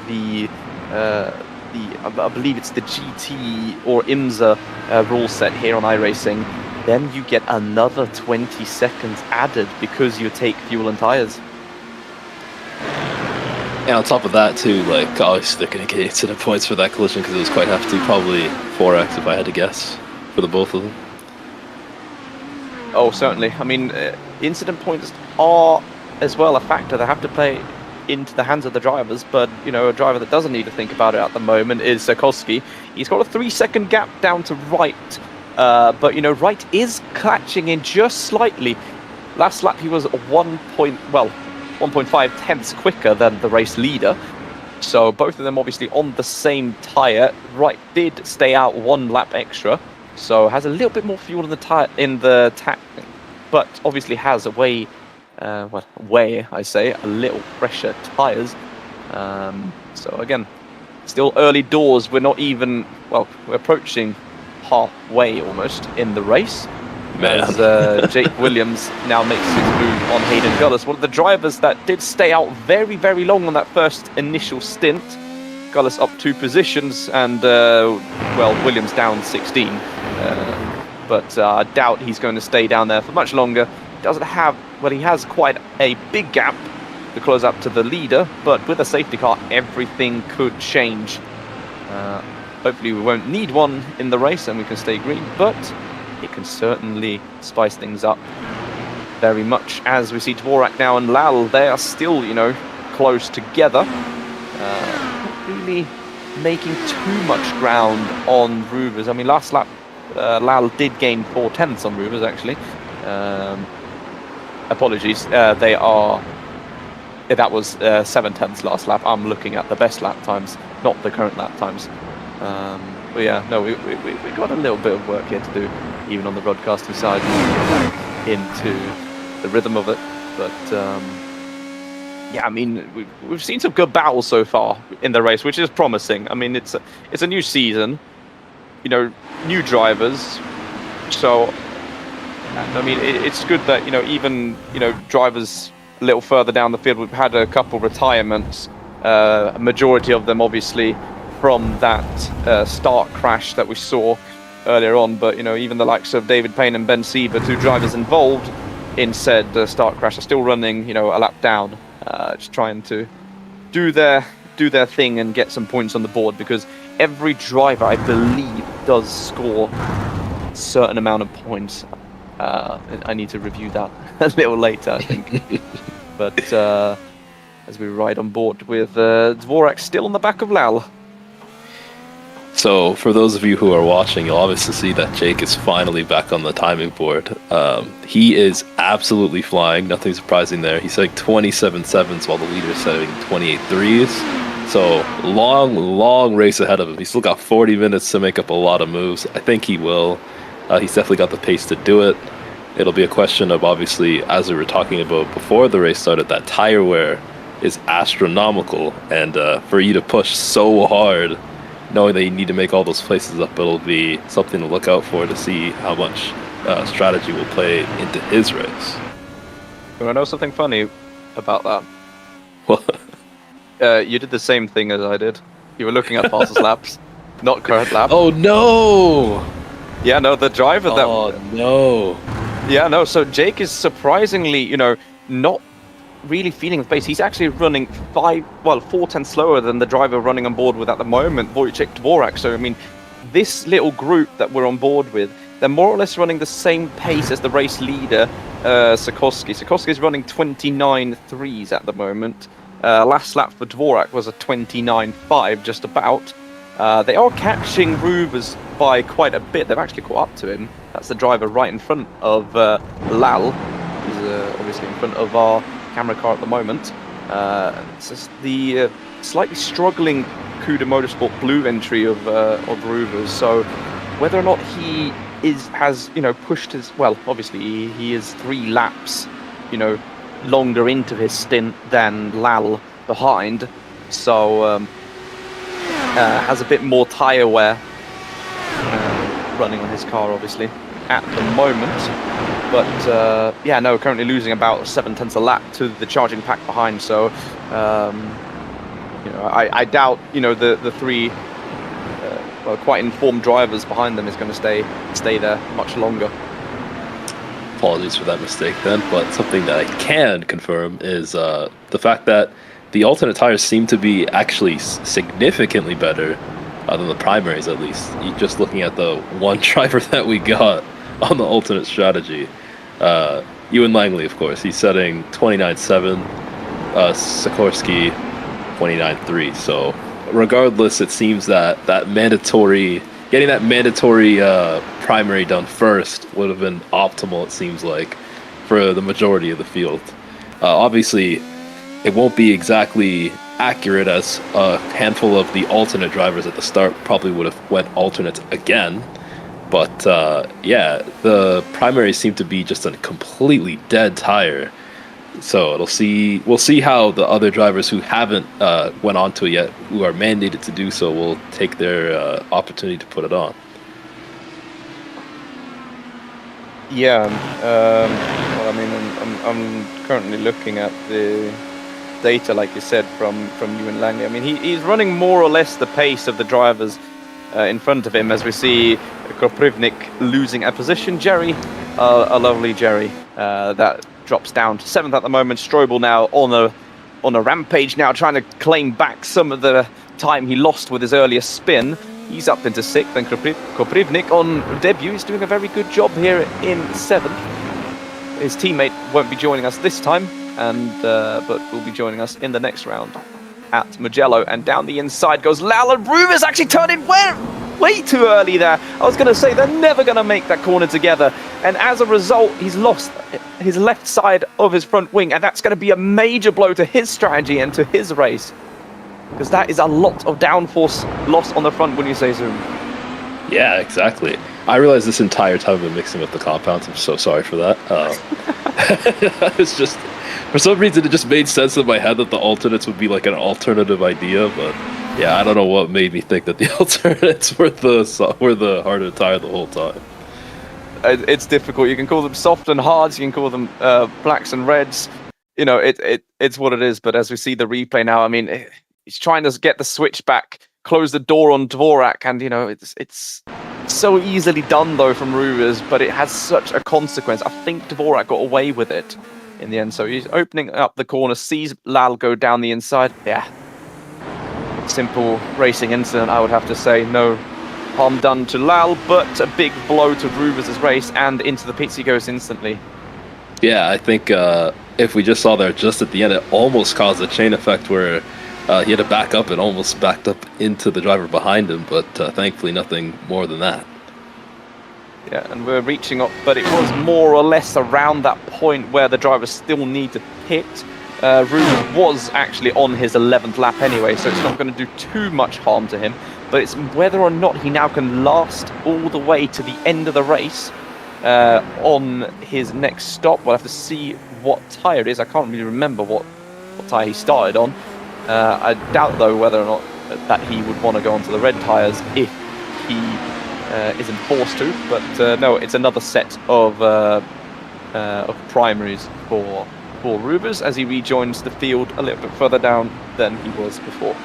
I believe it's the GT or IMSA rule set here on iRacing, then you get another 20 seconds added because you take fuel and tyres. And on top of that too, like, obviously they're going to get incident points for that collision because it was quite hefty, probably 4x if I had to guess, for the both of them. Oh, certainly. I mean, incident points are as well a factor that have to play into the hands of the drivers, but, you know, a driver that doesn't need to think about it at the moment is Sarkowski. He's got a 3-second gap down to right, but, you know, right is catching in just slightly. Last lap he was 1.5 tenths quicker than the race leader, so both of them obviously on the same tyre. Right did stay out 1 lap extra, so has a little bit more fuel in the tank, but obviously has a a little fresher tyres. So again, still early doors. We're not even, we're approaching halfway almost in the race. As Jake Williams now makes his move on Hayden Gullis, one of the drivers that did stay out very, very long on that first initial stint. Gullis up 2 positions, and Williams down 16. But I doubt he's going to stay down there for much longer. He has quite a big gap to close up to the leader, but with a safety car, everything could change. Hopefully we won't need one in the race and we can stay green, but it can certainly spice things up very much. As we see Dvorak now and Lal, they are still, you know, close together. Not really making too much ground on Rubers. I mean, last lap, Lal did gain 4 tenths on Rubers, actually. Apologies, that was 7 tenths last lap. I'm looking at the best lap times, not the current lap times. But yeah, no, we got a little bit of work here to do, even on the broadcasting side, into the rhythm of it. But yeah, I mean, we've seen some good battles so far in the race, which is promising. I mean, it's a new season, you know, new drivers. So, I mean, it's good that, you know, even, you know, drivers a little further down the field, we've had a couple retirements, a majority of them obviously from that start crash that we saw earlier on. But, you know, even the likes of David Payne and Ben Siever, 2 drivers involved in said start crash, are still running, you know, a lap down, just trying to do their thing and get some points on the board, because every driver, I believe, does score a certain amount of points. I need to review that a little later, I think. But as we ride on board with Dvorak still on the back of Lal. So, for those of you who are watching, you'll obviously see that Jake is finally back on the timing board. He is absolutely flying, nothing surprising there. He's setting 27 sevens while the leader's setting 28 threes. So, long race ahead of him. He's still got 40 minutes to make up a lot of moves. I think he will. He's definitely got the pace to do it. It'll be a question of, obviously, as we were talking about before the race started, that tire wear is astronomical. And for you to push so hard, knowing that you need to make all those places up, it'll be something to look out for to see how much strategy will play into his race. You want to know something funny about that? What? You did the same thing as I did. You were looking at fastest laps, not current lap. Oh no! Yeah, no, the driver that... Oh no! Yeah, no, so Jake is surprisingly, not really feeling the pace. He's actually running 4 tenths slower than the driver running on board with at the moment, Wojciech Dvorak. So, I mean, this little group that we're on board with, they're more or less running the same pace as the race leader, Sikorsky. Sikorsky's running 29 threes at the moment. Last lap for Dvorak was a 29.5, just about. They are catching Rubers by quite a bit. They've actually caught up to him. That's the driver right in front of Lal. He's obviously in front of our camera car at the moment. It's just the slightly struggling Cuda Motorsport blue entry of Rubers. So whether or not he has pushed his, well, obviously he is 3 laps longer into his stint than Lal behind, so has a bit more tyre wear running on his car obviously at the moment, but currently losing about 7 tenths a lap to the charging pack behind. So I doubt the 3 quite informed drivers behind them is going to stay there much longer. Apologies for that mistake then, but something that I can confirm is the fact that the alternate tires seem to be actually significantly better than the primaries, at least. You're just looking at the one driver that we got on the alternate strategy. Ewan Langley, of course, he's setting 29.7, Sikorsky 29.3. So regardless, it seems that getting that mandatory primary done first would have been optimal, it seems like, for the majority of the field. Obviously, it won't be exactly accurate, as a handful of the alternate drivers at the start probably would have went alternate again. But the primaries seem to be just a completely dead tire. So we'll see how the other drivers who haven't went onto it yet, who are mandated to do so, will take their opportunity to put it on. Yeah, well, I mean, I'm currently looking at the data, like you said, from Ewan Langley. I mean, he's running more or less the pace of the drivers in front of him, as we see Koprivnik losing a position. Jerry, a lovely Jerry, that drops down to 7th at the moment. Strobel now on a rampage now, trying to claim back some of the time he lost with his earlier spin. He's up into 6th, and Koprivnik on debut is doing a very good job here in 7th. His teammate won't be joining us this time, but will be joining us in the next round at Mugello. And down the inside goes Lal, and Rubers actually turned in way too early there. I was going to say they're never going to make that corner together, and as a result he's lost his left side of his front wing, and that's going to be a major blow to his strategy and to his race, because that is a lot of downforce loss on the front when you say zoom. Yeah, exactly. I realized this entire time I've been mixing up the compounds. I'm so sorry for that. It's just, for some reason, it just made sense in my head that the alternates would be like an alternative idea, but yeah, I don't know what made me think that the alternates were the harder tire the whole time. It's difficult. You can call them soft and hards. You can call them blacks and reds. It's what it is. But as we see the replay now, I mean, he's trying to get the switch back, close the door on Dvorak, and it's so easily done though from Rubers, but it has such a consequence. I think Dvorak got away with it in the end. So he's opening up the corner, sees Lal go down the inside. Yeah, simple racing incident, I would have to say. No harm done to Lal, but a big blow to Rubers' race, and into the pits he goes instantly. Yeah, I think if we just saw there just at the end, it almost caused a chain effect where He had to back up and almost backed up into the driver behind him, but thankfully nothing more than that. Yeah, and we're reaching up, but it was more or less around that point where the drivers still need to pit. Rubens was actually on his 11th lap anyway, so it's not going to do too much harm to him. But it's whether or not he now can last all the way to the end of the race on his next stop. We'll have to see what tyre it is. I can't really remember what tyre he started on. I doubt, though, whether or not that he would want to go onto the red tyres if he isn't forced to. But no, it's another set of primaries for Rubens as he rejoins the field a little bit further down than he was before.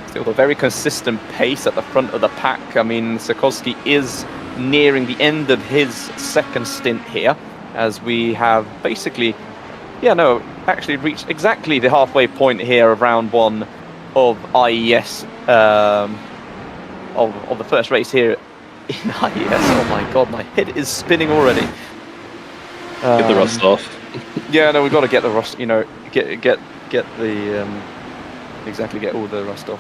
Still a very consistent pace at the front of the pack. I mean, Sikorsky is nearing the end of his second stint here, as we have basically, actually reached exactly the halfway point here of round one of IES, of the first race here in IES. Oh my god, my head is spinning already. Get the rust off. Yeah, no, we've got to get the rust, get all the rust off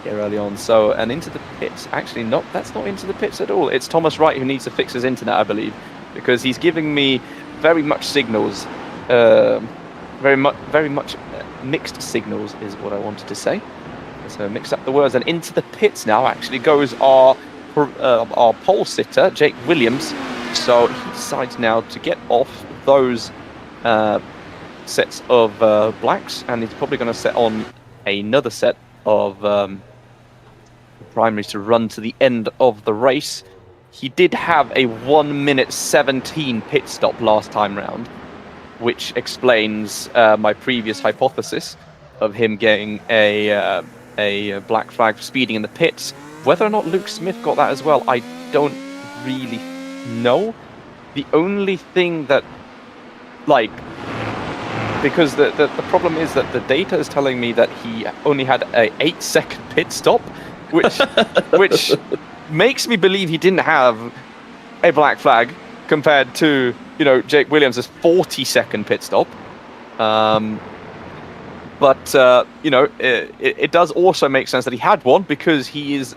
here early on. So, and into the pits, actually that's not into the pits at all. It's Thomas Wright who needs to fix his internet, I believe, because he's giving me very much signals, very much mixed signals is what I wanted to say. So mix up the words, and into the pits now actually goes our pole sitter, Jake Williams. So he decides now to get off those sets of blacks, and he's probably going to set on another set of primaries to run to the end of the race. He did have a 1:17 pit stop last time round, which explains my previous hypothesis of him getting a black flag for speeding in the pits. Whether or not Luke Smith got that as well, I don't really know. The only thing that, because the problem is that the data is telling me that he only had a 8-second pit stop, which makes me believe he didn't have a black flag compared to, Jake Williams' 40-second pit stop. But it does also make sense that he had one, because he is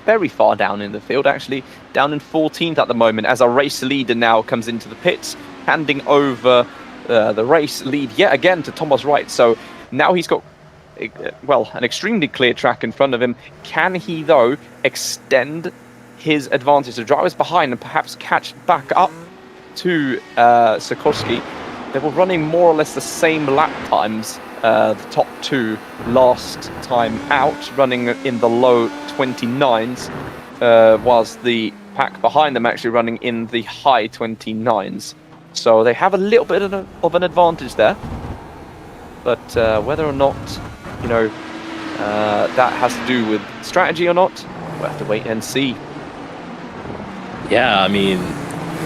very far down in the field, actually down in 14th at the moment, as our race leader now comes into the pits, handing over the race lead yet again to Thomas Wright. So now he's got, an extremely clear track in front of him. Can he, though, extend his advantage to drivers behind and perhaps catch back up to Sikorsky? They were running more or less the same lap times, the top two last time out, running in the low 29s, whilst the pack behind them actually running in the high 29s. So they have a little bit of an advantage there. But whether or not, that has to do with strategy or not, we'll have to wait and see. Yeah, I mean,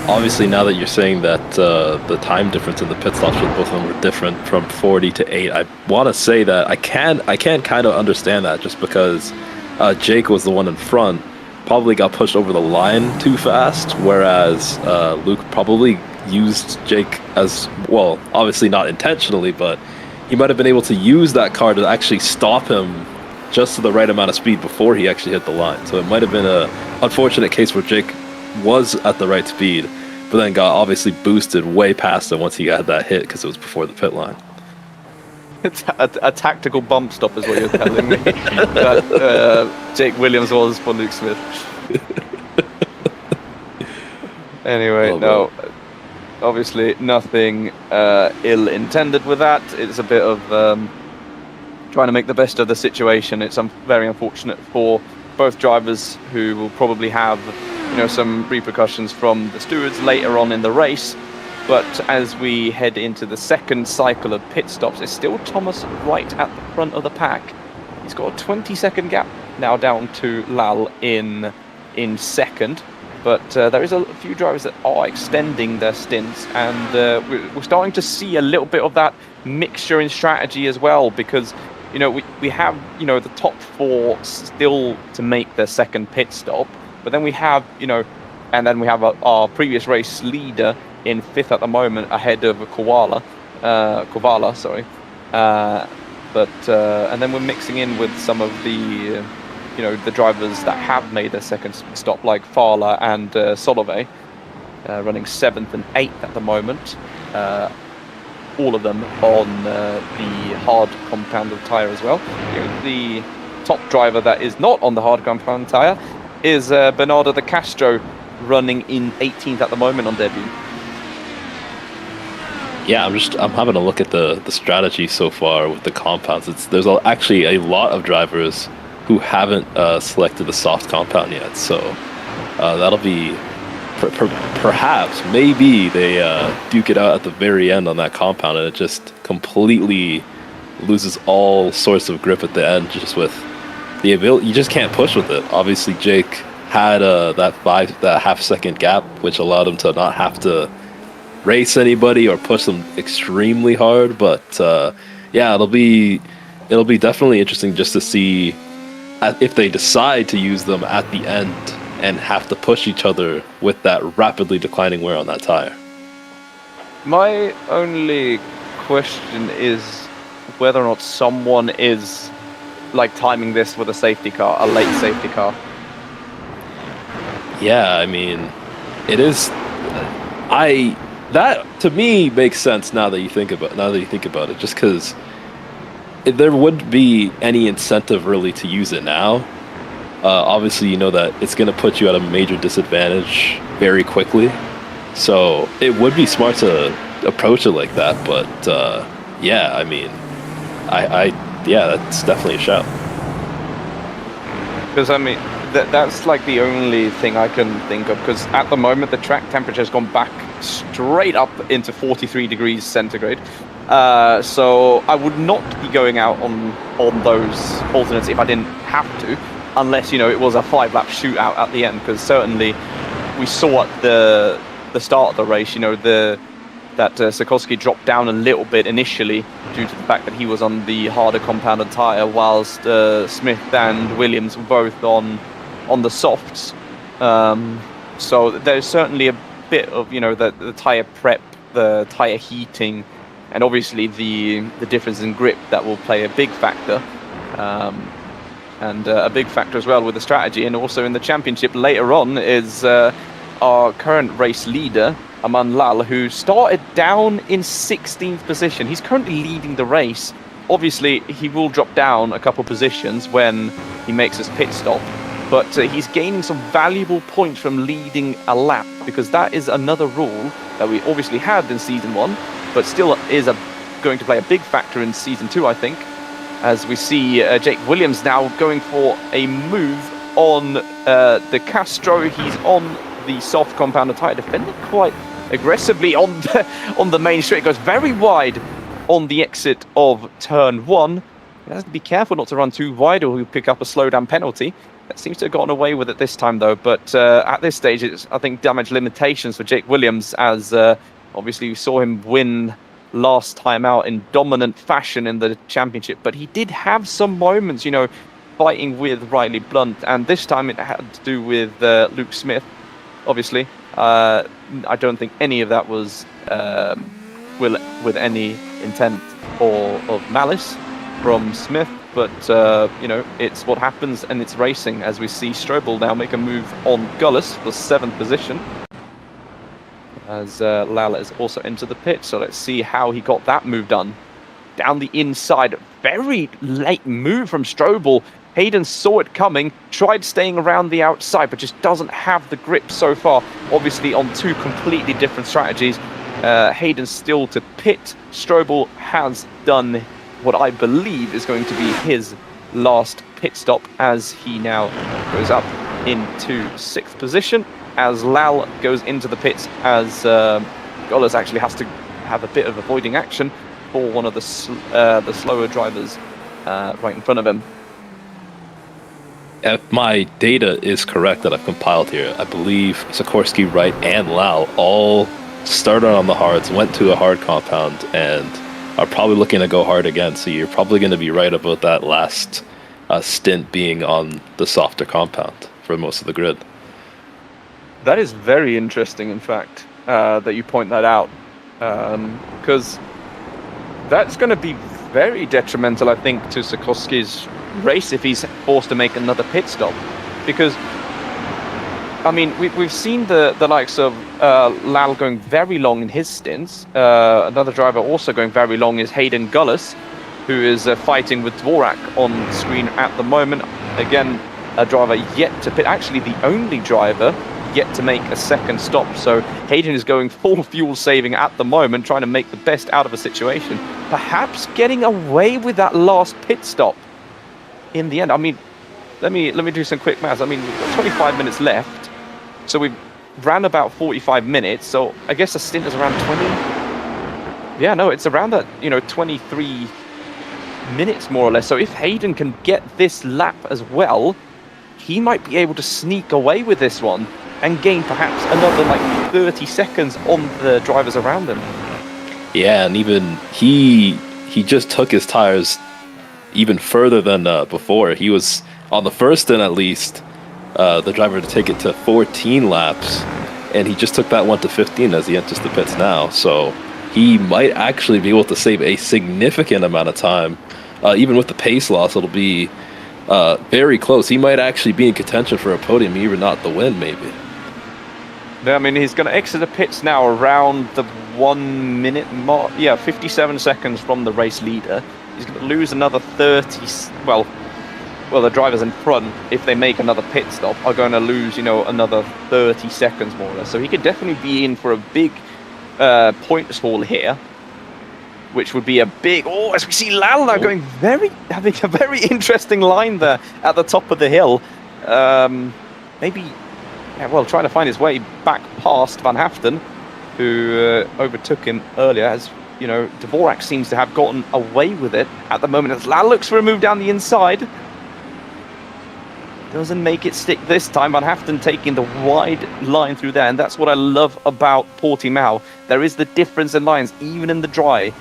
obviously now that you're saying that the time difference in the pit stops with both of them were different from 40 to 8, I want to say that I can kind of understand that, just because Jake was the one in front, probably got pushed over the line too fast, whereas Luke probably used Jake as, well, obviously not intentionally, but he might have been able to use that car to actually stop him just to the right amount of speed before he actually hit the line. So it might have been a unfortunate case where Jake was at the right speed, but then got obviously boosted way past him once he got that hit, because it was before the pit line. It's a tactical bump stop is what you're telling me that Jake Williams was for Luke Smith. Anyway, no, obviously nothing ill intended with that. It's a bit of trying to make the best of the situation. It's very unfortunate for both drivers, who will probably have some repercussions from the stewards later on in the race. But as we head into the second cycle of pit stops, it's still Thomas Wright at the front of the pack. He's got a 20-second gap now down to Lal in second. But there is a few drivers that are extending their stints, and we're starting to see a little bit of that mixture in strategy as well, because we have the top four still to make their second pit stop, but then we have And then we have our previous race leader in 5th at the moment, ahead of Kovala, sorry. And then we're mixing in with some of the, the drivers that have made a second stop, like Fala and Solove, running 7th and 8th at the moment. All of them on the hard compounded tyre as well. The top driver that is not on the hard compound tyre is Bernardo de Castro, running in 18th at the moment on debut. Yeah, I'm having a look at the strategy so far with the compounds. There's actually a lot of drivers who haven't selected the soft compound yet, so that'll be perhaps maybe they duke it out at the very end on that compound, and it just completely loses all sorts of grip at the end, just with the ability. You just can't push with it. Obviously, Jake had that half-second gap, which allowed him to not have to race anybody or push them extremely hard. But yeah, it'll be definitely interesting just to see if they decide to use them at the end and have to push each other with that rapidly declining wear on that tire. My only question is whether or not someone is timing this with a safety car, a late safety car. Yeah, I mean, it is. That to me makes sense now that you think about it. Just because there wouldn't be any incentive really to use it now. Obviously, you know that it's going to put you at a major disadvantage very quickly. So it would be smart to approach it like that. But yeah, I mean, yeah, that's definitely a shout. Because I mean, that's the only thing I can think of. Because at the moment, the track temperature has gone back straight up into 43 degrees centigrade. So I would not be going out on those alternates if I didn't have to, unless it was a 5-lap shootout at the end. Because certainly we saw at the start of the race, that Sikorsky dropped down a little bit initially due to the fact that he was on the harder compounded tyre, whilst Smith and Williams were both on the softs. So there's certainly a bit of the tyre prep, the tyre heating, and obviously the difference in grip that will play a big factor, and a big factor as well with the strategy. And also in the championship later on is our current race leader, Aman Lal, who started down in 16th position. He's currently leading the race. Obviously, he will drop down a couple positions when he makes his pit stop, but he's gaining some valuable points from leading a lap, because that is another rule that we obviously had in Season 1, but still is going to play a big factor in Season 2, I think, as we see Jake Williams now going for a move on De Castro. He's on the soft compounded tyre, defending quite aggressively on the main straight. It goes very wide on the exit of turn 1. He has to be careful not to run too wide or he'll pick up a slowdown penalty. That seems to have gotten away with it this time though, but at this stage it's, I think, damage limitations for Jake Williams, as obviously we saw him win last time out in dominant fashion in the championship, but he did have some moments, fighting with Riley Blunt, and this time it had to do with Luke Smith, obviously. I don't think any of that was with any intent or of malice from Smith, but it's what happens, and it's racing, as we see Strobel now make a move on Gullis for 7th position, as Lala is also into the pit. So let's see how he got that move done. Down the inside, very late move from Strobel. Jaeden saw it coming, tried staying around the outside, but just doesn't have the grip so far. Obviously on two completely different strategies. Jaeden still to pit. Strobel has done what I believe is going to be his last pit stop, as he now goes up into 6th position, as Lal goes into the pits, as Golas actually has to have a bit of avoiding action for one of the slower drivers right in front of him. If my data is correct that I've compiled here, I believe Sikorsky, Wright, and Lau all started on the hards, went to a hard compound, and are probably looking to go hard again. So you're probably going to be right about that last stint being on the softer compound for most of the grid. That is very interesting, in fact, that you point that out, because that's going to be very detrimental, I think, to Sikorsky's race if he's forced to make another pit stop. Because, I mean, we've seen the likes of Lal going very long in his stints. Another driver also going very long is Jaeden, who is fighting with Dvorak on screen at the moment. Again, a driver yet to pit, actually the only driver yet to make a second stop. So Jaeden is going full fuel saving at the moment, trying to make the best out of a situation. Perhaps getting away with that last pit stop in the end. I mean, let me do some quick maths. I mean, we've got 25 minutes left, so we've ran about 45 minutes. So I guess a stint is around 20. Yeah, no, it's around that, 23 minutes more or less. So if Jaeden can get this lap as well, he might be able to sneak away with this one and gain perhaps another like 30 seconds on the drivers around him. Yeah, and even he just took his tires even further than before. He was on the first stint, at least, the driver to take it to 14 laps, and he just took that one to 15 as he enters the pits now. So he might actually be able to save a significant amount of time. Even with the pace loss, it'll be very close. He might actually be in contention for a podium, even not the win, maybe. I mean, he's going to exit the pits now around the 1 minute mark. Yeah, 57 seconds from the race leader. He's going to lose another 30. Well, the drivers in front, if they make another pit stop, are going to lose, another 30 seconds more or less. So he could definitely be in for a big points haul here, which would be a big. Oh, as we see Lal now having a very interesting line there at the top of the hill. Maybe. Yeah, well, trying to find his way back past Van Haften, who overtook him earlier. As Dvorak seems to have gotten away with it at the moment. As Lal looks for a move down the inside, doesn't make it stick this time. Van Haften taking the wide line through there, and that's what I love about Portimão. There is the difference in lines, even in the dry,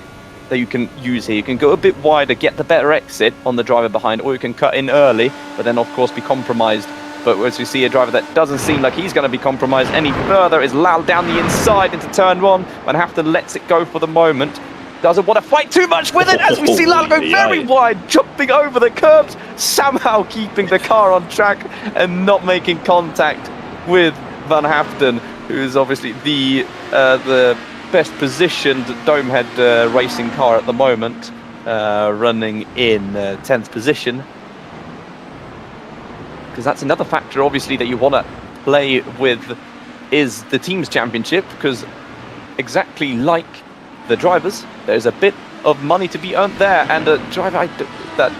that you can use here. You can go a bit wider, get the better exit on the driver behind, or you can cut in early, but then of course be compromised. But as we see a driver that doesn't seem like he's going to be compromised any further is Lal down the inside into turn one. Van Haften lets it go for the moment. Doesn't want to fight too much with it, as we see Lal go very wide, jumping over the curbs, somehow keeping the car on track and not making contact with Van Haften, who is obviously the best positioned dome head racing car at the moment, running in 10th position. Because that's another factor, obviously, that you want to play with is the team's championship, because exactly like the drivers, there's a bit of money to be earned there, and a driver that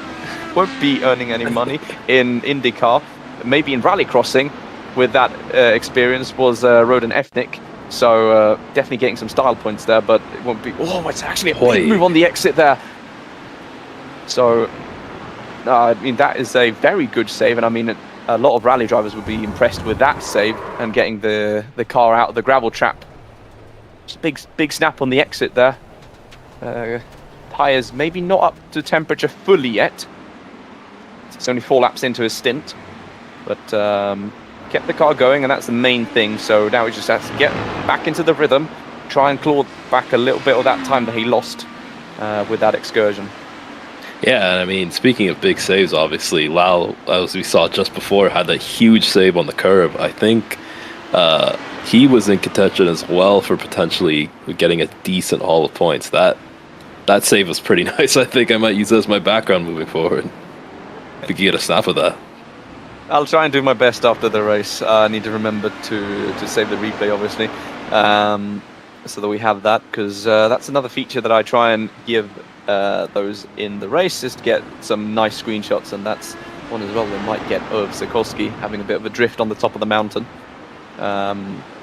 won't be earning any money in IndyCar, maybe in rallycrossing with that experience, was Roden Efnik. So definitely getting some style points there, but it won't be. Oh, it's actually a big move on the exit there. So I mean, that is a very good save, and I mean, a lot of rally drivers would be impressed with that save and getting the car out of the gravel trap. Just a big snap on the exit there. Tyres maybe not up to temperature fully yet. It's only 4 laps into his stint, but kept the car going, and that's the main thing. So now he just has to get back into the rhythm, try and claw back a little bit of that time that he lost with that excursion. Yeah, and I mean, speaking of big saves, obviously, Lal, as we saw just before, had a huge save on the curve. I think he was in contention as well for potentially getting a decent haul of points. That save was pretty nice. I think I might use that as my background moving forward. If you could get a snap of that. I'll try and do my best after the race. I need to remember to save the replay, obviously, so that we have that, because that's another feature that I try and give those in the race, is to get some nice screenshots, and that's one as well we might get of Sikorsky having a bit of a drift on the top of the mountain.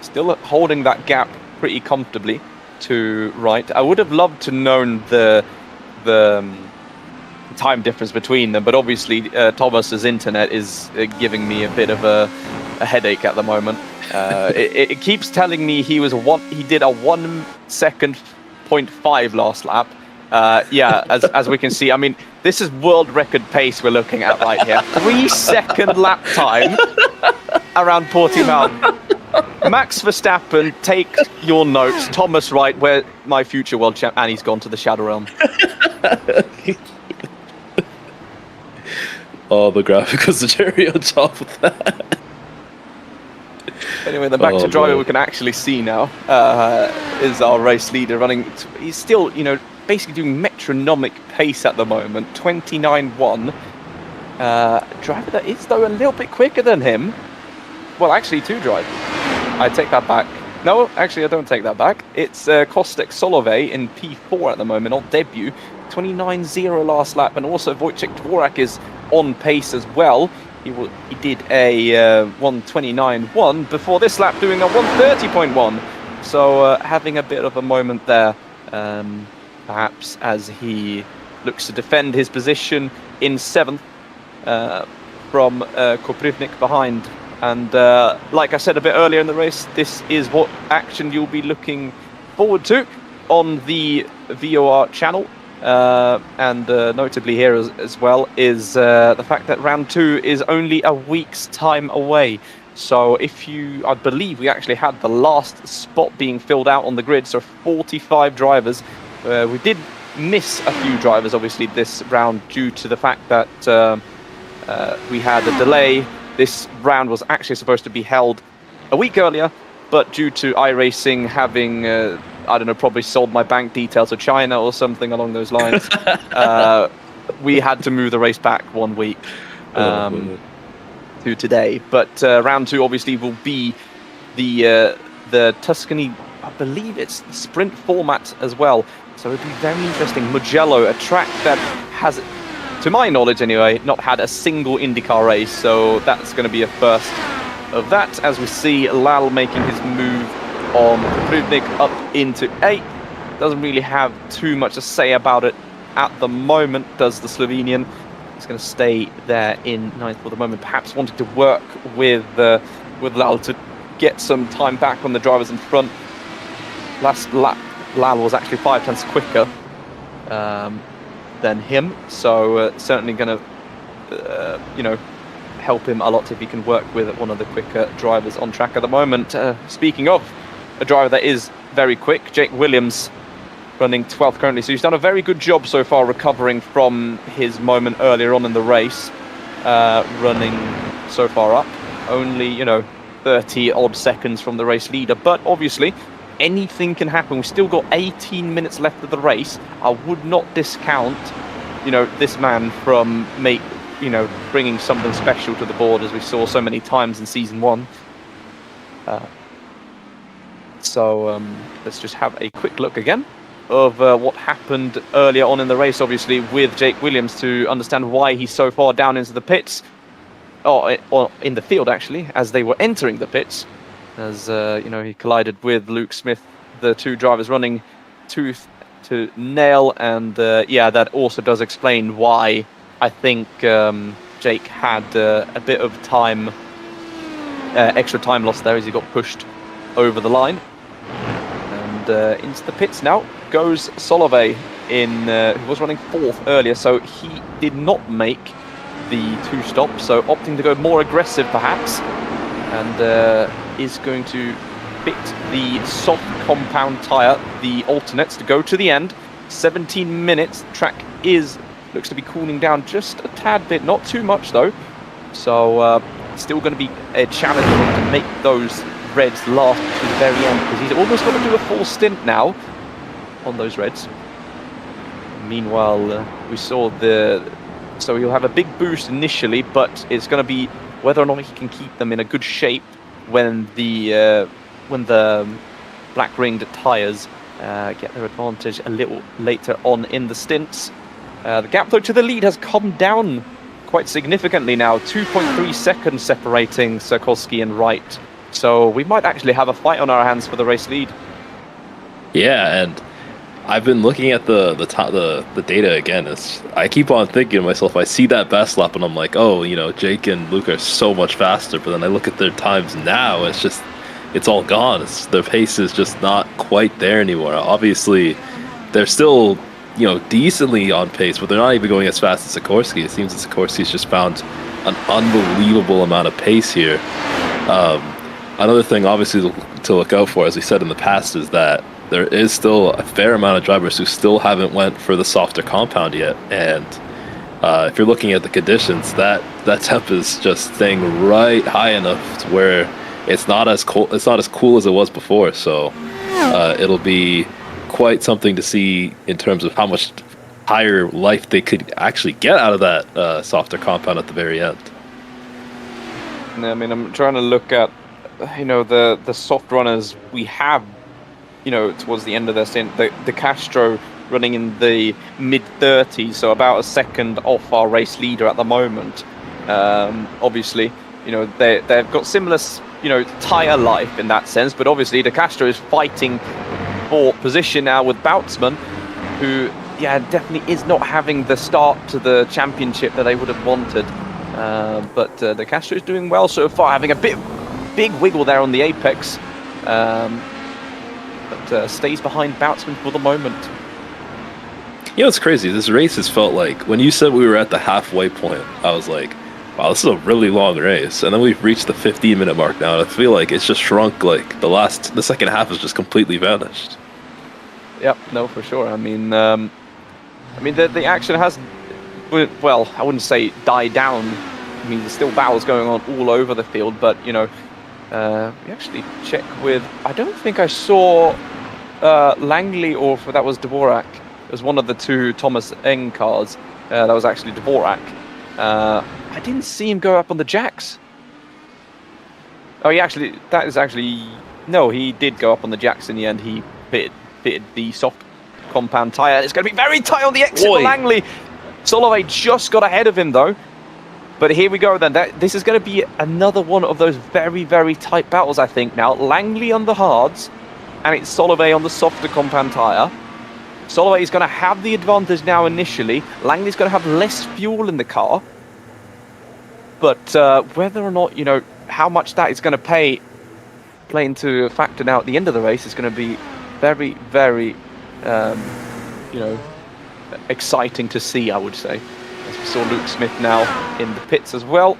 Still holding that gap pretty comfortably to right. I would have loved to known the time difference between them, but obviously Thomas's internet is giving me a bit of a headache at the moment. It keeps telling me he did a 1 second 0.5 last lap. Yeah, as we can see, I mean, this is world record pace we're looking at right here. 3 second lap time around Portimão. Max Verstappen, take your notes. Thomas Wright, where my future world champ, and he's gone to the Shadow Realm. Oh, the graphic was the cherry on top of that. Anyway, then back to driver we can actually see now is our race leader running. He's still, basically doing metronomic pace at the moment, 29.1. Driver that is, though, a little bit quicker than him. Well, actually, two drivers. I take that back. No, actually, I don't take that back. It's Kostek Solove in P4 at the moment on debut. 29.0 last lap, and also Wojciech Dvorak is on pace as well. He did a 129.1 before this lap, doing a 130.1. So having a bit of a moment there, perhaps, as he looks to defend his position in 7th from Koprivnik behind. And like I said a bit earlier in the race, this is what action you'll be looking forward to on the VOR channel. And notably here as well is the fact that round 2 is only a week's time away. So I believe we actually had the last spot being filled out on the grid, so 45 drivers. We did miss a few drivers, obviously, this round due to the fact that we had a delay. This round was actually supposed to be held a week earlier, but due to iRacing having, probably sold my bank details to China or something along those lines, we had to move the race back 1 week to today. But round 2 obviously will be the Tuscany, I believe it's the sprint format as well. So it'll be very interesting. Mugello, a track that has, to my knowledge anyway, not had a single IndyCar race, so that's going to be a first of that, as we see Lal making his move on Koprivnik up into 8th. Doesn't really have too much to say about it at the moment, does the Slovenian. He's going to stay there in 9th for the moment, perhaps wanting to work with Lal to get some time back on the drivers in front. Last lap, Lal was actually 5 tenths quicker than him, so certainly going to, help him a lot if he can work with one of the quicker drivers on track at the moment. Speaking of a driver that is very quick, Jake Williams running 12th currently, so he's done a very good job so far recovering from his moment earlier on in the race, running so far up, only 30 odd seconds from the race leader, but obviously anything can happen. We've still got 18 minutes left of the race. I would not discount this man from bringing something special to the board, as we saw so many times in season 1. So let's just have a quick look again of what happened earlier on in the race, obviously, with Jake Williams, to understand why he's so far down into the pits, or in the field, actually, as they were entering the pits, as he collided with Luke Smith, the two drivers running tooth to nail, and that also does explain why I think Jake had a bit of time, extra time loss there, as he got pushed over the line. And into the pits now goes Solove, who was running 4th earlier, so he did not make the 2 stops, so opting to go more aggressive perhaps, and is going to fit the soft compound tyre, the alternates, to go to the end. 17 minutes, track looks to be cooling down just a tad bit, not too much though, so still going to be a challenge for him to make those reds last to the very end, because he's almost got to do a full stint now on those reds. Meanwhile, we saw so he'll have a big boost initially, but it's going to be whether or not he can keep them in a good shape when the black ringed tyres get their advantage a little later on in the stints. The gap though to the lead has come down quite significantly now, 2.3 seconds separating Sirkowski and Wright. So we might actually have a fight on our hands for the race lead. Yeah, and I've been looking at the data again. I keep on thinking to myself, I see that best lap and I'm like, oh, Jake and Luke are so much faster. But then I look at their times now, it's all gone. Their pace is just not quite there anymore. Obviously, they're still decently on pace, but they're not even going as fast as Sikorsky. It seems that Sikorsky's just found an unbelievable amount of pace here. another thing, obviously, to look out for, as we said in the past, is that there is still a fair amount of drivers who still haven't went for the softer compound yet. And if you're looking at the conditions, that temp is just staying right high enough to where it's not as cold. It's not as cool as it was before. So it'll be quite something to see in terms of how much higher life they could actually get out of that softer compound at the very end. I mean, I'm trying to look at, the soft runners we have, towards the end of their stint. The Castro running in the mid-30s, so about a second off our race leader at the moment. Obviously, they've got similar, tyre life in that sense, but obviously the Castro is fighting for position now with Boutsman, who, definitely is not having the start to the championship that they would have wanted. But the Castro is doing well so far, having a big wiggle there on the apex, but stays behind Boutsman for the moment. It's crazy. This race has felt like, when you said we were at the halfway point, I was like, wow, this is a really long race. And then we've reached the 15-minute mark now, and I feel like it's just shrunk. Like the second half has just completely vanished. Yep, no, for sure. I mean, the action has, well, I wouldn't say died down. I mean, there's still battles going on all over the field, but we actually check with. I don't think I saw Langley, or if that was Dvorak. It was one of the two Thomas Eng cars. That was actually Dvorak. I didn't see him go up on the jacks. Oh, he did go up on the jacks in the end. He fitted the soft compound tyre. It's going to be very tight on the exit for Langley. Soloway just got ahead of him, though. But here we go, then. This is going to be another one of those very, very tight battles, I think, now. Langley on the hards, and it's Soloway on the softer compound tyre. Soloway is going to have the advantage now initially. Langley's going to have less fuel in the car. But whether or not, how much that is going to play into a factor now at the end of the race is going to be very, very, exciting to see, I would say. As we saw Luke Smith now in the pits as well.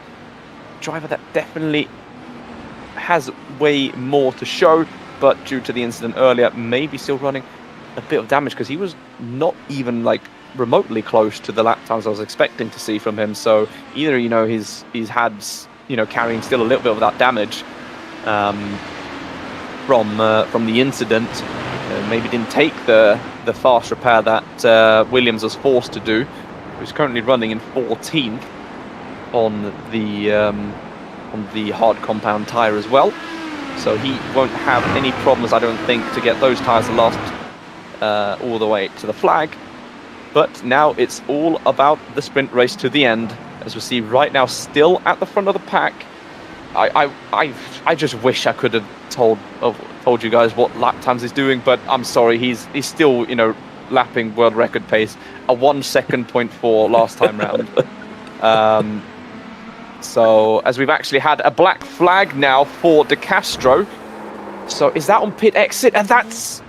Driver that definitely has way more to show, but due to the incident earlier, maybe still running a bit of damage, because he was not even remotely close to the lap times I was expecting to see from him. So either he's had carrying still a little bit of that damage from the incident, maybe didn't take the fast repair that Williams was forced to do. He's currently running in 14th on the hard compound tyre as well, so he won't have any problems, I don't think, to get those tyres to last all the way to the flag. But now it's all about the sprint race to the end, as we see right now, still at the front of the pack. I just wish I could have told you guys what lap times he's doing, but I'm sorry, he's still lapping world record pace, a 1 second 0.4 last time round. So as we've actually had a black flag now for De Castro. So is that on pit exit? And that's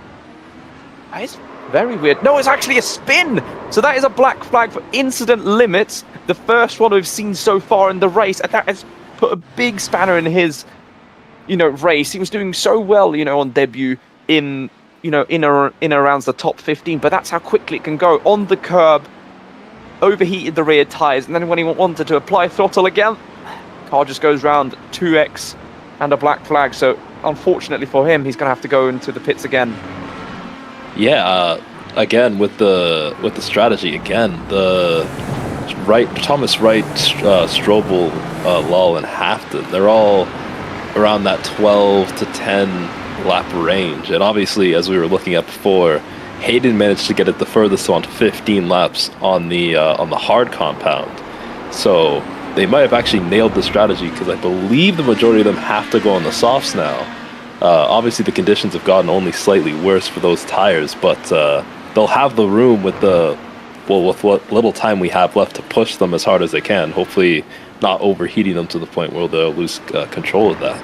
very weird. No, it's actually a spin. So that is a black flag for incident limits, the first one we've seen so far in the race, and that has put a big spanner in his race. He was doing so well on debut in around the top 15, but that's how quickly it can go. On the curb, overheated the rear tyres, and then when he wanted to apply throttle again, car just goes round 2x and a black flag. So unfortunately for him, he's going to have to go into the pits again. Yeah, again with the strategy again, the Thomas Wright, Strobel, Lull, and Hafton, they're all around that 12 to 10 lap range, and obviously, as we were looking at before, Jaeden managed to get it the furthest on 15 laps on the hard compound. So they might have actually nailed the strategy, because I believe the majority of them have to go on the softs now. Obviously, the conditions have gotten only slightly worse for those tires, but they'll have the room with what little time we have left to push them as hard as they can. Hopefully, not overheating them to the point where they'll lose control of that.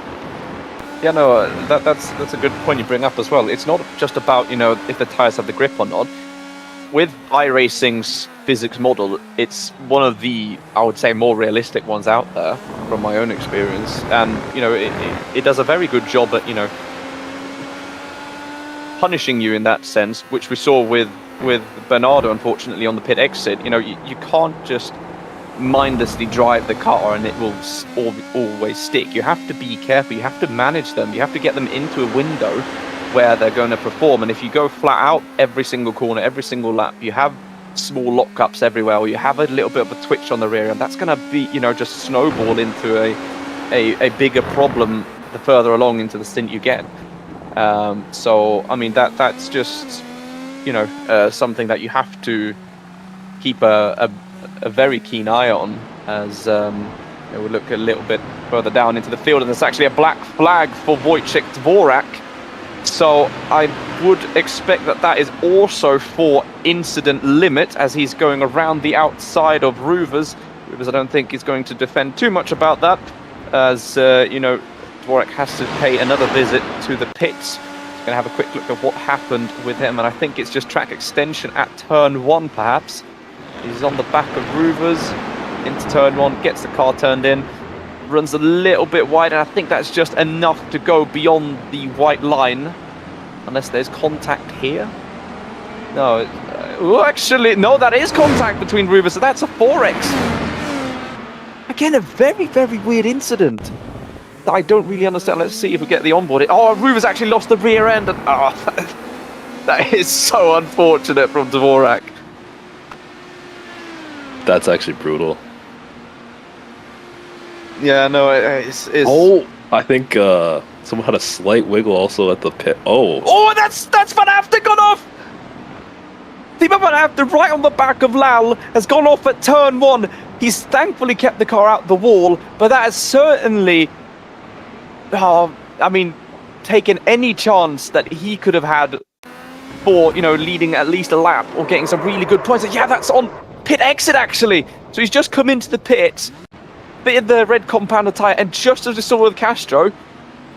Yeah, no, that's a good point you bring up as well. It's not just about if the tires have the grip or not. with iRacing's physics model, it's one of the, I would say, more realistic ones out there from my own experience. And, you know, it does a very good job at, you know, punishing you in that sense, which we saw with Bernardo, unfortunately, on the pit exit. You know, you can't just mindlessly drive the car and it will always stick. You have to be careful. You have to manage them. You have to get them into a window where they're going to perform. And if you go flat out every single corner, every single lap, you have small lockups everywhere, or you have a little bit of a twitch on the rear, and that's going to be, you know, just snowball into a bigger problem the further along into the stint you get. So I mean, that's just, you know, something that you have to keep a very keen eye on as you know, we look a little bit further down into the field, and there's actually a black flag for Wojciech Dvorak. So I would expect that is also for incident limit, as he's going around the outside of Ruvers. Ruvers, I don't think, is going to defend too much about that, as you know, Dvorak has to pay another visit to the pits. He's going to have a quick look at what happened with him, and I think it's just track extension at turn 1, perhaps. He's on the back of Ruvers into turn 1, gets the car turned in, runs a little bit wide, and I think that's just enough to go beyond the white line, unless there's contact here. No, actually, no, that is contact between Ruvers, so that's a 4X. Again, a very, very weird incident that I don't really understand. Let's see if we get the onboard. Oh, Ruvers actually lost the rear end, and that is so unfortunate from Dvorak. That's actually brutal. Yeah, no, it's... Oh, I think someone had a slight wiggle also at the pit. Oh, that's Van Haften gone off! Timo Van Haften, right on the back of Lal, has gone off at turn 1. He's thankfully kept the car out the wall, but that has certainly, I mean, taken any chance that he could have had for, you know, leading at least a lap or getting some really good points. Yeah, that's on pit exit, actually. So he's just come into the pit, fitted the red compounder tyre, and just as we saw with Castro,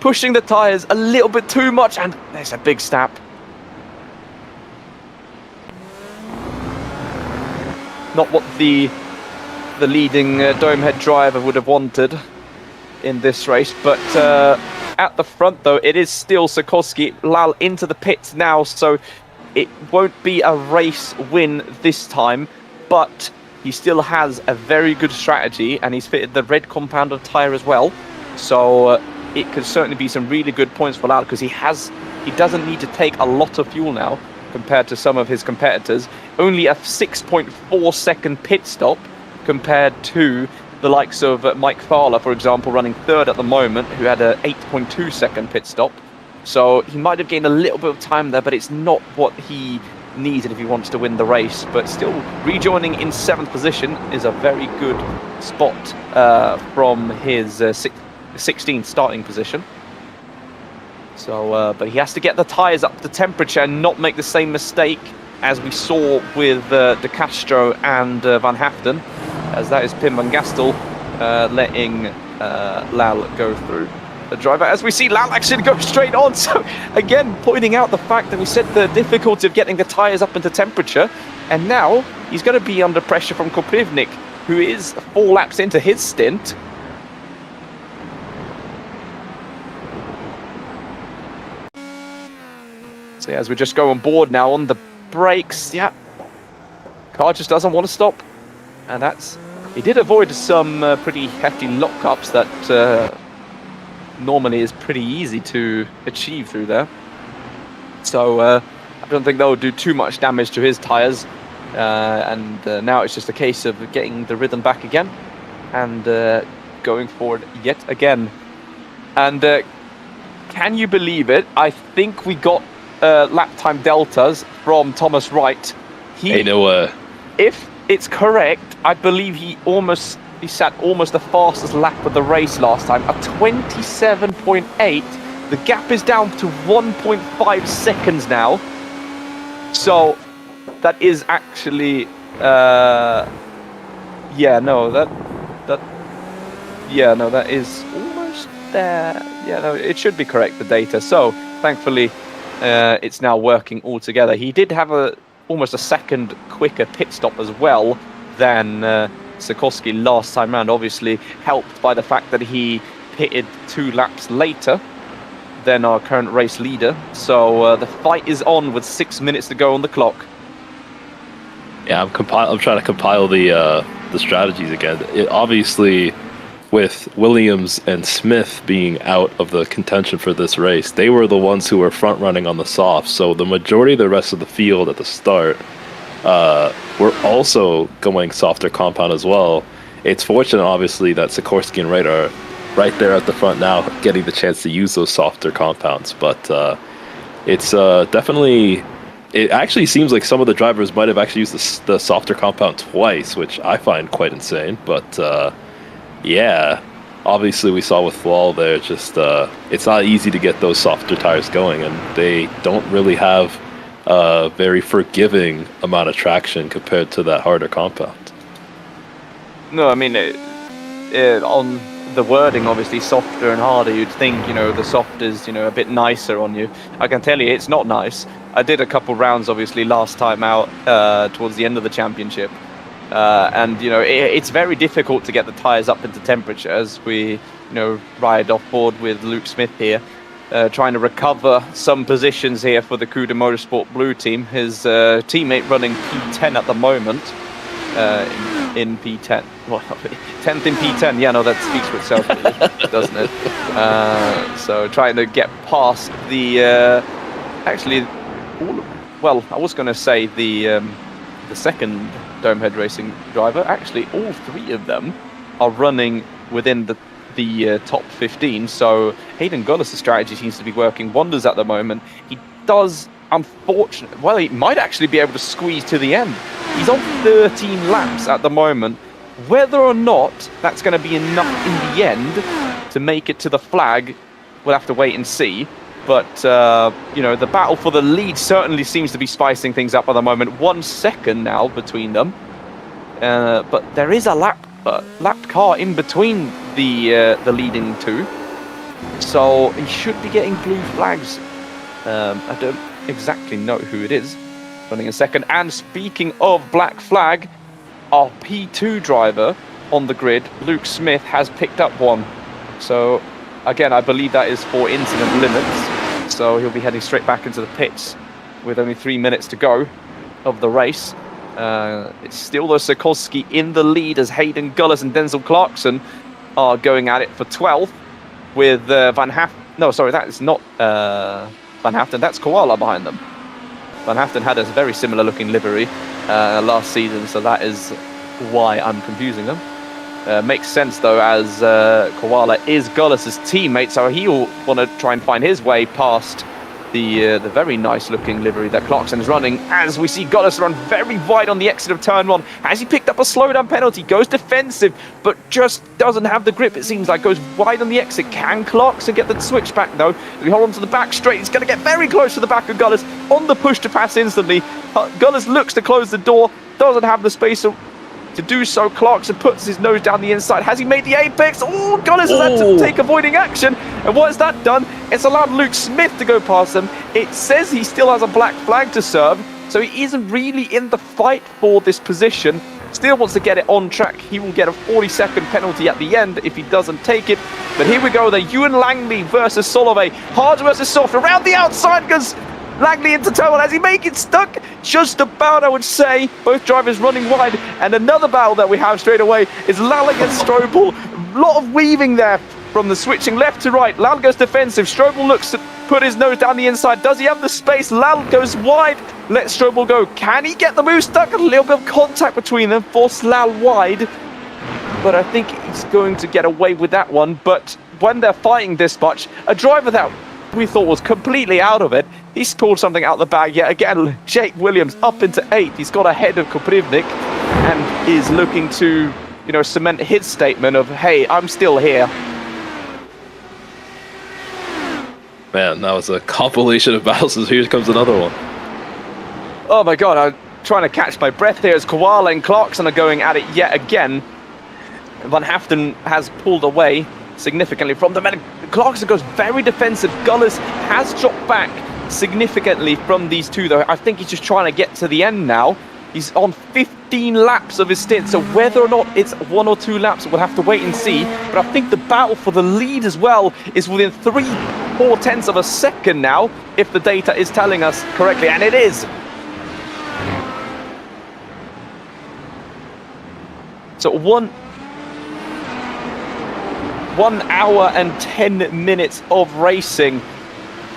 pushing the tyres a little bit too much, and there's a big snap. Not what the leading Domehead driver would have wanted in this race, but at the front, though, it is still Sikorsky. Lal into the pits now, so it won't be a race win this time, but he still has a very good strategy, and he's fitted the red compounder tyre as well. So it could certainly be some really good points for Lal, because he doesn't need to take a lot of fuel now compared to some of his competitors. Only a 6.4 second pit stop compared to the likes of Mike Fowler, for example, running third at the moment, who had a 8.2 second pit stop. So he might have gained a little bit of time there, but it's not what he needed if he wants to win the race. But still, rejoining in 7th position is a very good spot from his 16th starting position. So, but he has to get the tyres up to temperature and not make the same mistake as we saw with De Castro and Van Haften, as that is Pim van Gastel letting Lal go through the driver. As we see Lal actually go straight on, so again pointing out the fact that we said the difficulty of getting the tyres up into temperature, and now he's going to be under pressure from Koprivnik, who is 4 laps into his stint. So yeah, as we just go on board now on the brakes, yeah, car just doesn't want to stop, and that's, he did avoid some pretty hefty lockups that normally is pretty easy to achieve through there. So I don't think that will do too much damage to his tyres, and now it's just a case of getting the rhythm back again and going forward yet again. And can you believe it? I think we got lap time deltas from Thomas Wright. If it's correct, I believe he sat almost the fastest lap of the race last time, a 27.8. The gap is down to 1.5 seconds now. So that is actually that is almost there. Yeah, no, it should be correct, the data. So thankfully it's now working all together. He did have a almost a second quicker pit stop as well than Sikorsky last time round, obviously helped by the fact that he pitted 2 laps later than our current race leader. So the fight is on with 6 minutes to go on the clock. Yeah, I'm trying to compile the strategies again. Obviously, with Williams and Smith being out of the contention for this race, they were the ones who were front running on the soft. So the majority of the rest of the field at the start were also going softer compound as well. It's fortunate, obviously, that Sikorsky and Wright are right there at the front now, getting the chance to use those softer compounds. But it's definitely. It actually seems like some of the drivers might have actually used the softer compound twice, which I find quite insane. But yeah, obviously we saw with Flal there, just it's not easy to get those softer tires going, and they don't really have a very forgiving amount of traction compared to that harder compound. No, I mean, on the wording, obviously softer and harder, you'd think, the soft is, a bit nicer on you. I can tell you it's not nice. I did a couple rounds, obviously, last time out towards the end of the championship. And, it's very difficult to get the tyres up into temperature as we, ride off board with Luke Smith here, trying to recover some positions here for the Cuda Motorsport Blue team. His teammate running P10 at the moment. In P10. Well, 10th in P10. Yeah, no, that speaks for itself, really, doesn't it? So trying to get past the... I was going to say the second Domehead Racing driver. Actually, all 3 of them are running within the top 15. So Hayden Gullis' strategy seems to be working wonders at the moment. He does, unfortunately, well, he might actually be able to squeeze to the end. He's on 13 laps at the moment. Whether or not that's going to be enough in the end to make it to the flag, we'll have to wait and see. But, the battle for the lead certainly seems to be spicing things up at the moment. 1 second now between them. But there is a lapped car in between the leading 2. So he should be getting blue flags. I don't exactly know who it is. Running a second. And speaking of black flag, our P2 driver on the grid, Luke Smith, has picked up one. So again, I believe that is for incident limits. So he'll be heading straight back into the pits with only 3 minutes to go of the race. It's still the Sikorsky in the lead as Hayden Gullis and Denzel Clarkson are going at it for 12th with Van Haften. No, sorry, that is not Van Haften. That's Koala behind them. Van Haften had a very similar looking livery last season, so that is why I'm confusing them. Makes sense though, as Koala is Gullis' teammate, so he'll want to try and find his way past the very nice looking livery that Clarkson is running, as we see Gullis run very wide on the exit of turn 1. Has he picked up a slowdown penalty? Goes defensive, but just doesn't have the grip, it seems like. Goes wide on the exit. Can Clarkson get the switch back though? We hold on to the back straight. He's going to get very close to the back of Gullis on the push to pass instantly. Gullis looks to close the door, doesn't have the space to do so. Clarkson puts his nose down the inside. Has he made the apex? Oh, Gullis has had to take avoiding action. And what has that done? It's allowed Luke Smith to go past him. It says he still has a black flag to serve, so he isn't really in the fight for this position. Still wants to get it on track. He will get a 40-second penalty at the end if he doesn't take it. But here we go, the Ewan Langley versus Solovey. Hard versus soft. Around the outside goes Langley into turn 1. As he make it stuck? Just about, I would say. Both drivers running wide. And another battle that we have straight away is Lal against Strobel. A lot of weaving there from the switching left to right. Lal goes defensive. Strobel looks to put his nose down the inside. Does he have the space? Lal goes wide. Let Strobel go. Can he get the move stuck? A little bit of contact between them. Force Lal wide. But I think he's going to get away with that one. But when they're fighting this much, a driver that we thought was completely out of it, he's pulled something out of the bag yet again. Jake Williams up into 8th. He's got ahead of Koprivnik and is looking to, cement his statement of, hey, I'm still here. Man, that was a compilation of battles. Here comes another one. Oh my god, I'm trying to catch my breath here as Koala and Clarkson are going at it yet again. Van Haften has pulled away significantly from them, and Clarkson goes very defensive. Gullis has dropped back significantly from these two, though. I think he's just trying to get to the end now. He's on 15 laps of his stint, so whether or not it's 1 or 2 laps, we'll have to wait and see. But I think the battle for the lead as well is within 3/4 tenths of a second now, if the data is telling us correctly, and it is. So 1 hour and 10 minutes of racing,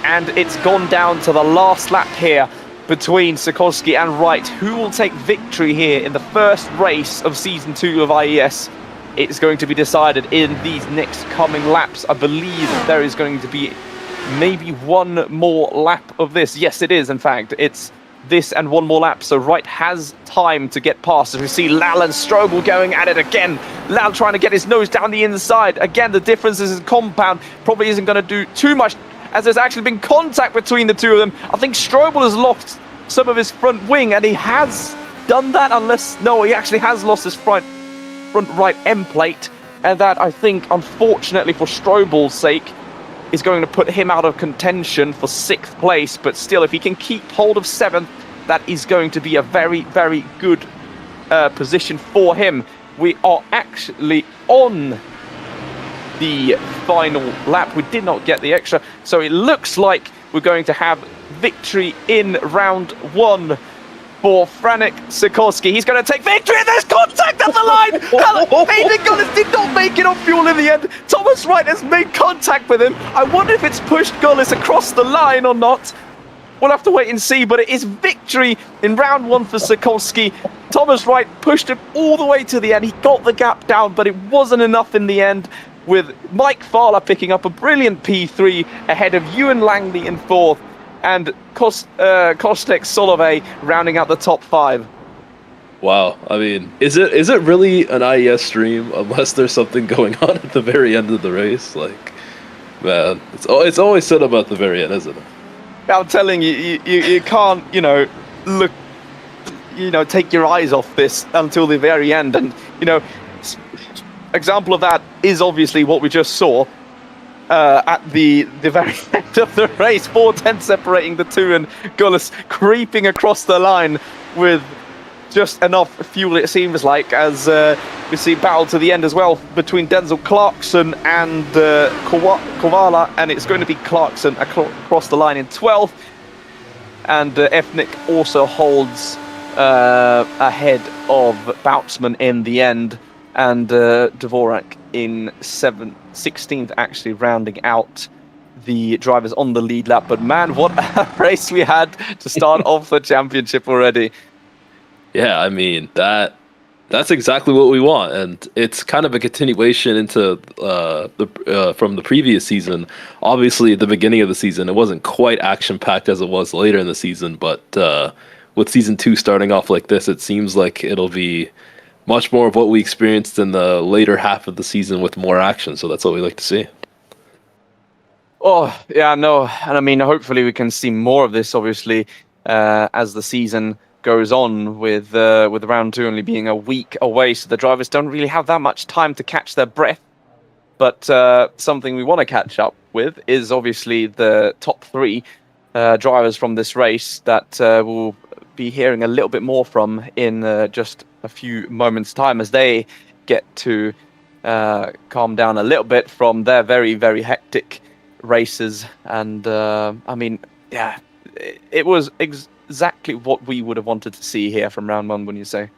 and it's gone down to the last lap here between Sikorsky and Wright. Who will take victory here in the first race of Season 2 of IES? It's going to be decided in these next coming laps. I believe there is going to be maybe one more lap of this. Yes, it is, in fact. It's this and one more lap, so Wright has time to get past. As we see Lal and Strobel going at it again. Lal trying to get his nose down the inside. Again, the difference is in compound. Probably isn't going to do too much, as there's actually been contact between the two of them. I think Strobel has lost some of his front wing, and he has done that, no, he actually has lost his front right end plate, and that, I think, unfortunately for Strobel's sake, is going to put him out of contention for 6th place. But still, if he can keep hold of 7th, that is going to be a very, very good position for him. We are actually on the final lap. We did not get the extra, so it looks like we're going to have victory in round 1 for Franek Sikorsky. He's going to take victory, and there's contact at the line. Hayden Gullis did not make it on fuel in the end. Thomas Wright has made contact with him. I wonder if it's pushed Gullis across the line or not. We'll have to wait and see, but it is victory in round 1 for Sikorsky. Thomas Wright pushed him all the way to the end. He got the gap down, but it wasn't enough in the end, with Mike Fowler picking up a brilliant P3 ahead of Ewan Langley in 4th, and Kostek Solove rounding out the top 5. Wow, I mean, is it really an IES stream unless there's something going on at the very end of the race? Like, man, it's always set up at the very end, isn't it? I'm telling you, you can't, look, take your eyes off this until the very end. And, example of that is obviously what we just saw at the very end of the race. 4 tenths separating the two, and Gullis creeping across the line with just enough fuel, it seems like, as we see battle to the end as well between Denzel Clarkson and Kovala, and it's going to be Clarkson across the line in 12th, and Efnik also holds ahead of Boutsman in the end, and Dvorak in 16th, actually rounding out the drivers on the lead lap. But man, what a race we had to start off the championship already. Yeah, I mean, that's exactly what we want, and it's kind of a continuation into from the previous season. Obviously, at the beginning of the season, it wasn't quite action-packed as it was later in the season, but with Season 2 starting off like this, it seems like it'll be much more of what we experienced in the later half of the season with more action, so that's what we like to see. Oh, yeah, no, and I mean, hopefully we can see more of this, obviously, as the season goes on, with round 2 only being a week away, so the drivers don't really have that much time to catch their breath. But something we want to catch up with is obviously the top 3 drivers from this race that we'll be hearing a little bit more from in just a few moments' time, as they get to calm down a little bit from their very, very hectic races. And I mean, yeah, it was exactly what we would have wanted to see here from round 1, wouldn't you say?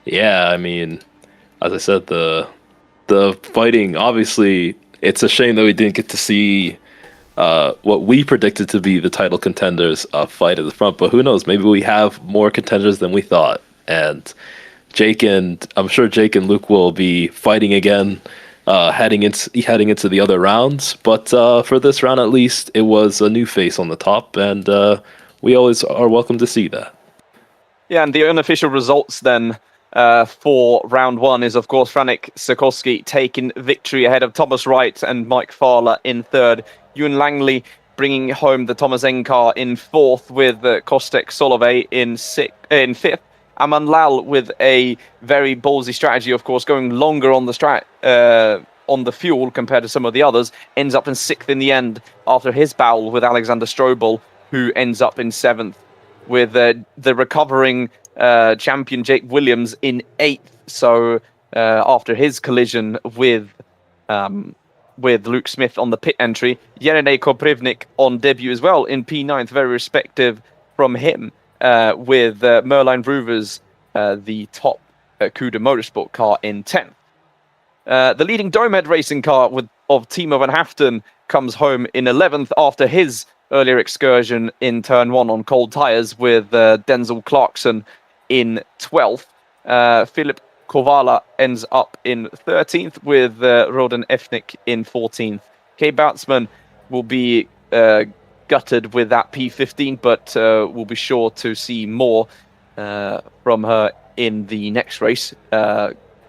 Yeah, I mean, as I said, the fighting, obviously, it's a shame that we didn't get to see what we predicted to be the title contenders fight at the front, but who knows, maybe we have more contenders than we thought. And I'm sure Jake and Luke will be fighting again heading into the other rounds, but for this round at least, it was a new face on the top, and we always are welcome to see that. Yeah, and the unofficial results then for round 1 is, of course, Franek Sikorsky taking victory ahead of Thomas Wright and Mike Fowler in 3rd. Ewan Langley bringing home the Thomas N car in 4th, with Kostek Solove in 5th. Aman Lal with a very ballsy strategy, of course, going longer on the on the fuel compared to some of the others, ends up in 6th in the end after his battle with Alexander Strobel who ends up in 7th, with the recovering champion Jake Williams in 8th. So after his collision with Luke Smith on the pit entry, Jaeden Koprivnik on debut as well in P9th, very respective from him, with Merlijn Roevers, the top Cuda Motorsport car, in 10th. The leading Domed racing car of Timo van Haften comes home in 11th after his earlier excursion in turn 1 on cold tyres, with Denzel Clarkson in 12th. Philip Kovala ends up in 13th, with Roden Efnik in 14th. Kay Boutsman will be gutted with that P15, but we'll be sure to see more from her in the next race.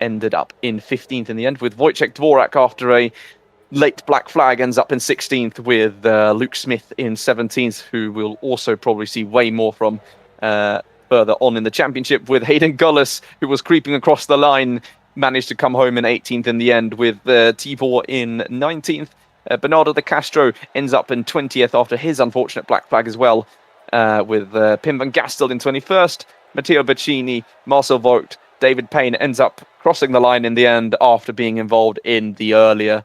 Ended up in 15th in the end, with Wojciech Dvorak, after a late black flag, ends up in 16th, with Luke Smith in 17th, who we'll also probably see way more from further on in the championship, with Hayden Gullis, who was creeping across the line, managed to come home in 18th in the end, with Tibor in 19th. Bernardo de Castro ends up in 20th after his unfortunate black flag as well, with Pim van Gastel in 21st. Matteo Beccini, Marcel Vogt, David Payne ends up crossing the line in the end after being involved in the earlier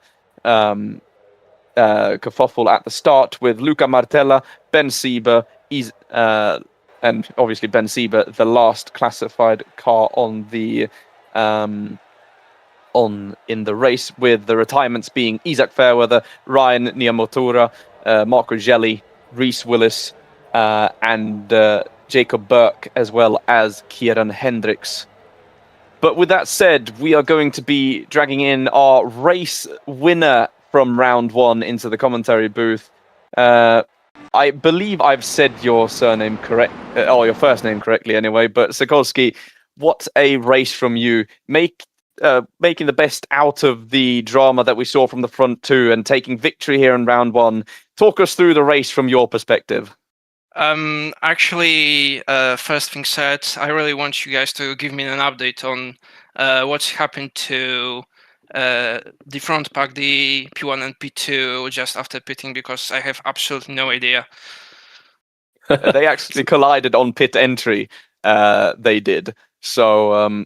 kerfuffle at the start, with Luca Martella, Ben Sieber, and obviously Ben Sieber, the last classified car on the in the race, with the retirements being Isaac Fairweather, Ryan Niamotura, Marco Gelli, Reese Willis, and Jacob Burke, as well as Kieran Hendricks. But with that said, we are going to be dragging in our race winner from round 1 into the commentary booth. I believe I've said your surname correct, or your first name correctly anyway, but Sokolski, what a race from you. Making the best out of the drama that we saw from the front 2 and taking victory here in round 1. Talk us through the race from your perspective. Actually, first thing said, I really want you guys to give me an update on what's happened to the front pack, the P1 and P2, just after pitting, because I have absolutely no idea. They actually collided on pit entry. They did. So,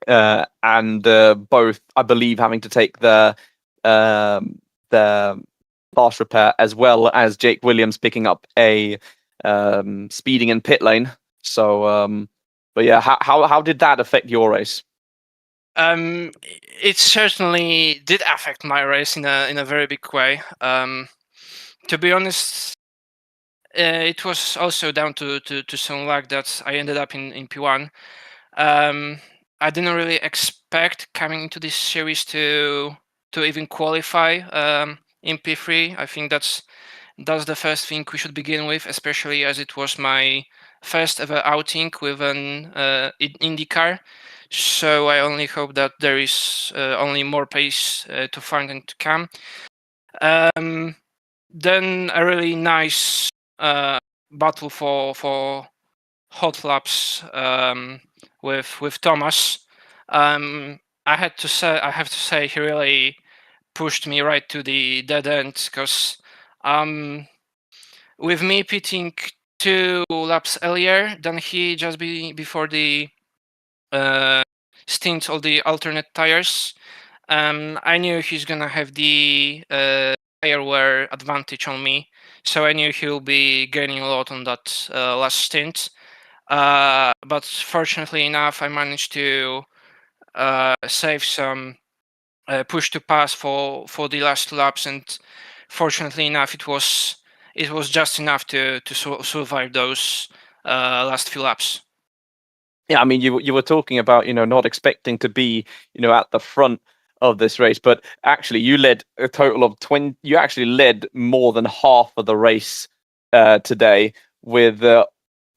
and both, I believe, having to take the fast repair, as well as Jake Williams picking up a speeding in pit lane. So, but yeah, how did that affect your race? It certainly did affect my race in a very big way. To be honest, it was also down to some luck that I ended up in P1. I didn't really expect coming into this series to even qualify in P3. I think that's the first thing we should begin with, especially as it was my first ever outing with an IndyCar. So I only hope that there is only more pace to find and to come. Then a really nice battle for hot laps with Thomas. I have to say he really pushed me right to the dead end, because with me pitting 2 laps earlier than he, just before the stint of the alternate tires, I knew he's gonna have the tire wear advantage on me, so I knew he'll be gaining a lot on that last stint. But fortunately enough, I managed to save some push to pass for the last 2 laps, and fortunately enough, it was just enough to survive those last few laps. Yeah, I mean, you were talking about, not expecting to be, at the front of this race, but actually you led a total of 20. You actually led more than half of the race today, with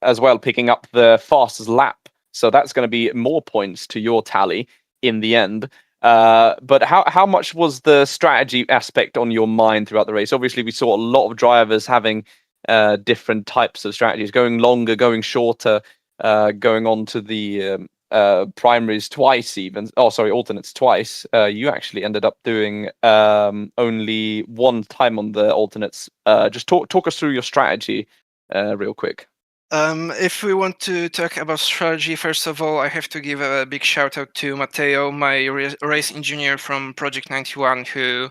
as well picking up the fastest lap. So that's going to be more points to your tally in the end. But how much was the strategy aspect on your mind throughout the race? Obviously, we saw a lot of drivers having different types of strategies, going longer, going shorter, going on to the primaries twice, even. Oh, sorry, alternates twice. You actually ended up doing only one time on the alternates. Just talk us through your strategy, real quick. If we want to talk about strategy, first of all, I have to give a big shout out to Matteo, my race engineer from Project 91, who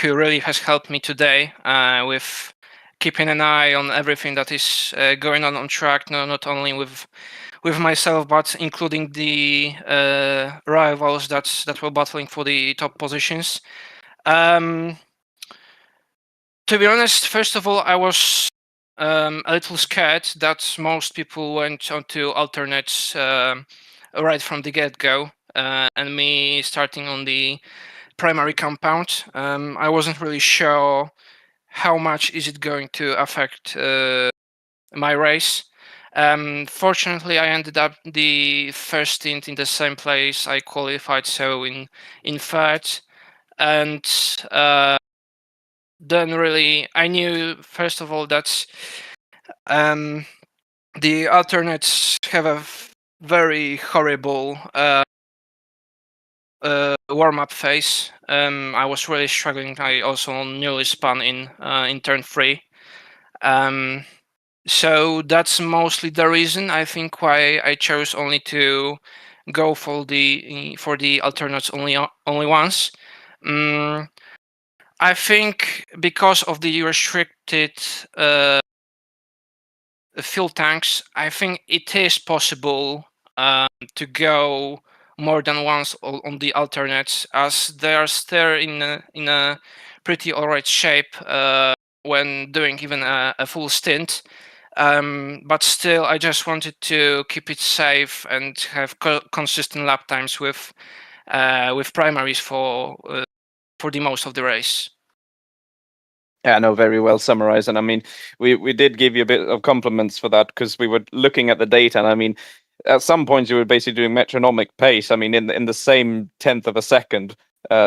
really has helped me today with keeping an eye on everything that is going on track, not only with myself, but including the rivals that were battling for the top positions. To be honest, first of all, I was a little scared that most people went onto alternates right from the get-go, and me starting on the primary compound. I wasn't really sure how much is it going to affect my race. Fortunately, I ended up the first stint in the same place I qualified, so in third, and then really I knew first of all that the alternates have a very horrible warm-up phase. I was really struggling. I also nearly spun in turn 3. So that's mostly the reason I think why I chose only to go for the alternates only once. I think because of the restricted fuel tanks, I think it is possible to go more than once on the alternates, as they are still in a pretty alright shape when doing even a full stint. But still, I just wanted to keep it safe and have consistent lap times with primaries for the most of the race. Yeah, no, very well summarized. And I mean, we did give you a bit of compliments for that, because we were looking at the data. And I mean, at some points you were basically doing metronomic pace. I mean, in the same tenth of a second,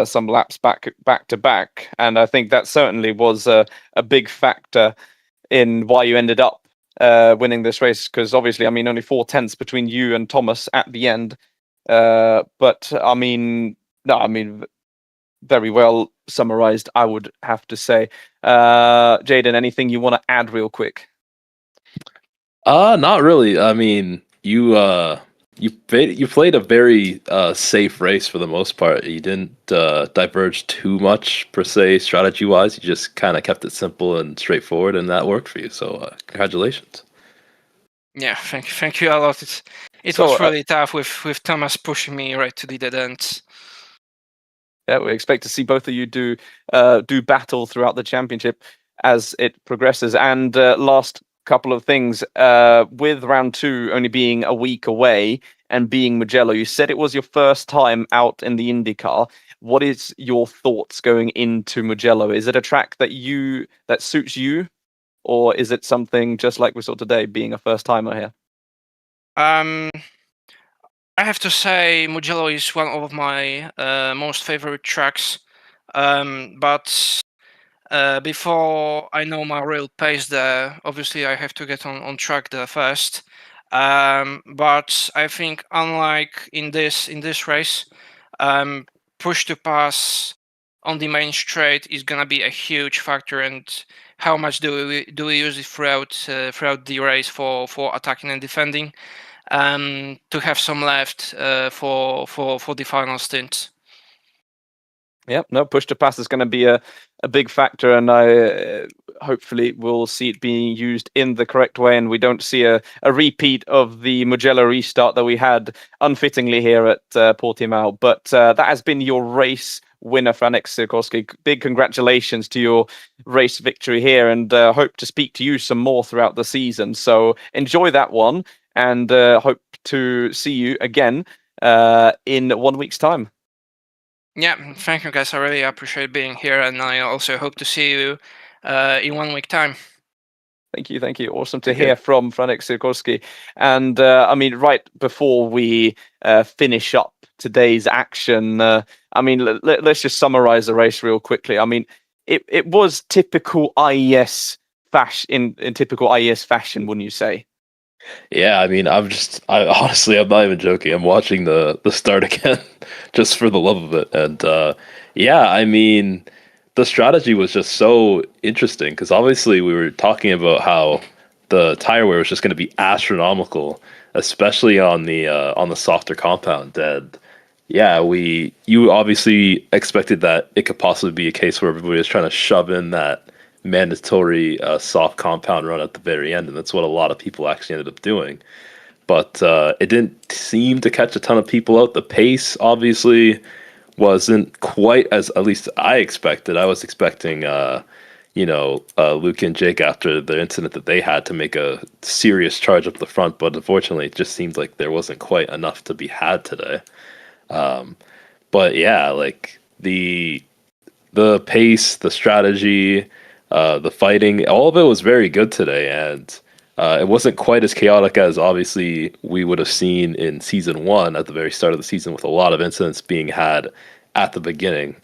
some laps back to back. And I think that certainly was a big factor in why you ended up winning this race. Because obviously, I mean, only 4/10 between you and Thomas at the end. But I mean, no, I mean, very well summarized, I would have to say. Jaeden, anything you want to add real quick? Not really. I mean, you played a very safe race for the most part. You didn't diverge too much per se strategy wise. You just kind of kept it simple and straightforward, and that worked for you. So congratulations. Yeah, thank you a lot. It was really tough with Thomas pushing me right to the dead ends. Yeah, we expect to see both of you do battle throughout the championship as it progresses. And last couple of things, with round 2 only being a week away and being Mugello, you said it was your first time out in the IndyCar. What is your thoughts going into Mugello? Is it a track that suits you, or is it something just like we saw today, being a first timer here? I have to say Mugello is one of my most favorite tracks, but before I know my real pace there, obviously I have to get on track there first. But I think unlike in this race, push to pass on the main straight is gonna be a huge factor, and how much do we use it throughout the race for attacking and defending, to have some left for the final stint. Yep, no, push to pass is going to be a big factor, and I hopefully will see it being used in the correct way, and we don't see a repeat of the Mugello restart that we had unfittingly here at Portimão. But that has been your race winner, Franek Sikorsky. Big congratulations to your race victory here, and hope to speak to you some more throughout the season. So enjoy that one, and hope to see you again in 1 week's time. Yeah, thank you guys. I really appreciate being here, and I also hope to see you in 1 week time. Thank you. Awesome to hear from Franek Sikorsky. And I mean, right before we finish up today's action, I mean, let's just summarize the race real quickly. I mean, it was typical IES fashion in typical IES fashion, wouldn't you say? Yeah, I mean, I honestly, I'm not even joking. I'm watching the start again just for the love of it. And yeah, I mean, the strategy was just so interesting because obviously we were talking about how the tire wear was just going to be astronomical, especially on the softer compound. And yeah, you obviously expected that it could possibly be a case where everybody was trying to shove in that mandatory soft compound run at the very end, and that's what a lot of people actually ended up doing. But it didn't seem to catch a ton of people out. The pace obviously wasn't quite as, at least I expected. I was expecting, Luke and Jake after the incident that they had to make a serious charge up the front, but unfortunately, it just seemed like there wasn't quite enough to be had today. Um, but yeah, like the pace, the strategy, the fighting, all of it was very good today, and it wasn't quite as chaotic as obviously we would have seen in season one at the very start of the season, with a lot of incidents being had at the beginning.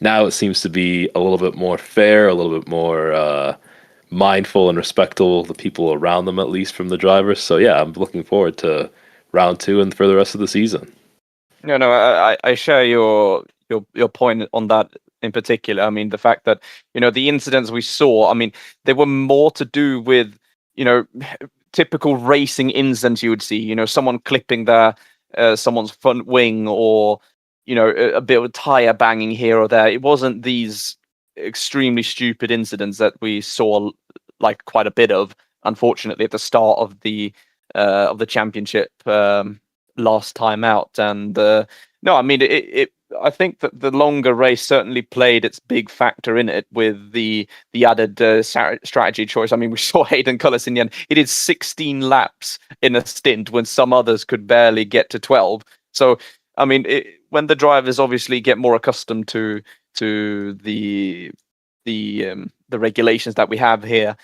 Now it seems to be a little bit more fair, a little bit more mindful and respectful of the people around them, at least from the drivers. So yeah, I'm looking forward to round two and for the rest of the season. No, I share your point on that in particular. I mean, the fact that the incidents we saw, I mean, they were more to do with typical racing incidents you would see. Someone clipping someone's front wing, or a bit of tire banging here or there. It wasn't these extremely stupid incidents that we saw like quite a bit of, unfortunately, at the start of the championship last time out. And no, I mean, I think that the longer race certainly played its big factor in it with the added strategy choice. I mean, we saw Jaeden Cullis in the end. He did 16 laps in a stint when some others could barely get to 12. So, I mean, when the drivers obviously get more accustomed to the regulations that we have here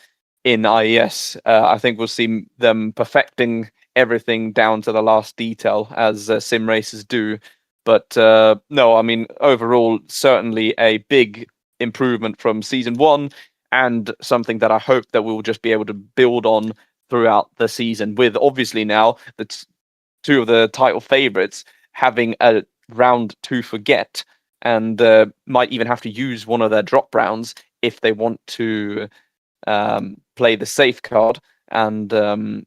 in IES, I think we'll see them perfecting everything down to the last detail, as sim racers do. But no, I mean, overall, certainly a big improvement from season one, and something that I hope that we'll just be able to build on throughout the season, with obviously now two of the title favorites having a round to forget, and might even have to use one of their drop rounds if they want to play the safe card. And that's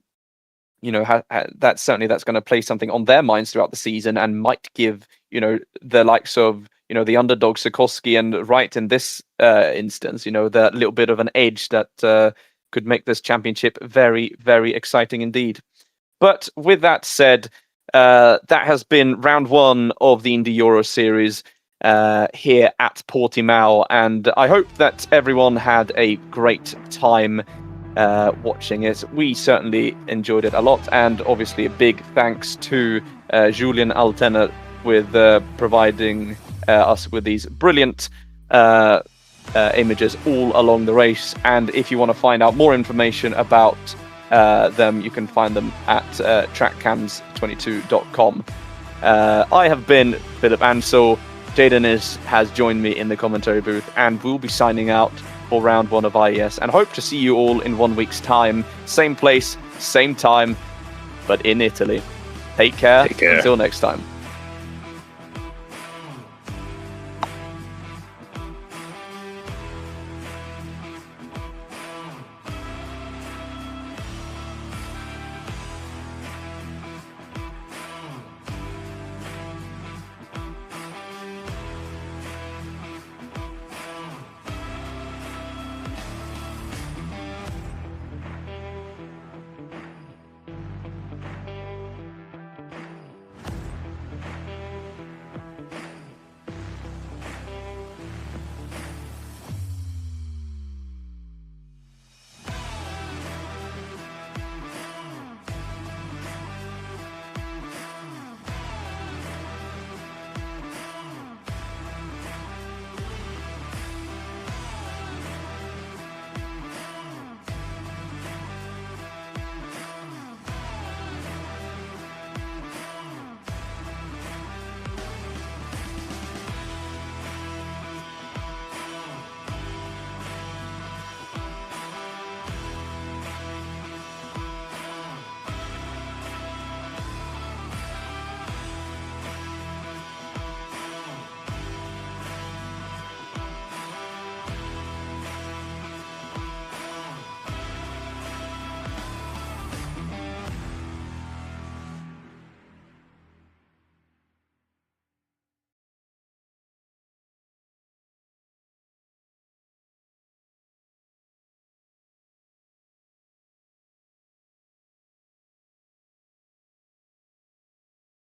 going to play something on their minds throughout the season, and might give the likes of the underdog Sikorsky and Wright in this instance that little bit of an edge that could make this championship very, very exciting indeed. But with that said, that has been round one of the Indy Euro Series here at Portimão, and I hope that everyone had a great time watching it. We certainly enjoyed it a lot, and obviously a big thanks to Julien Altena with providing us with these brilliant images all along the race. And if you want to find out more information about them, you can find them at trackcams22.com. I have been Philip Ansell. Jaeden has joined me in the commentary booth, and we'll be signing out for round one of IES, and hope to see you all in 1 week's time. Same place, same time, but in Italy. Take care. Take care. Until next time.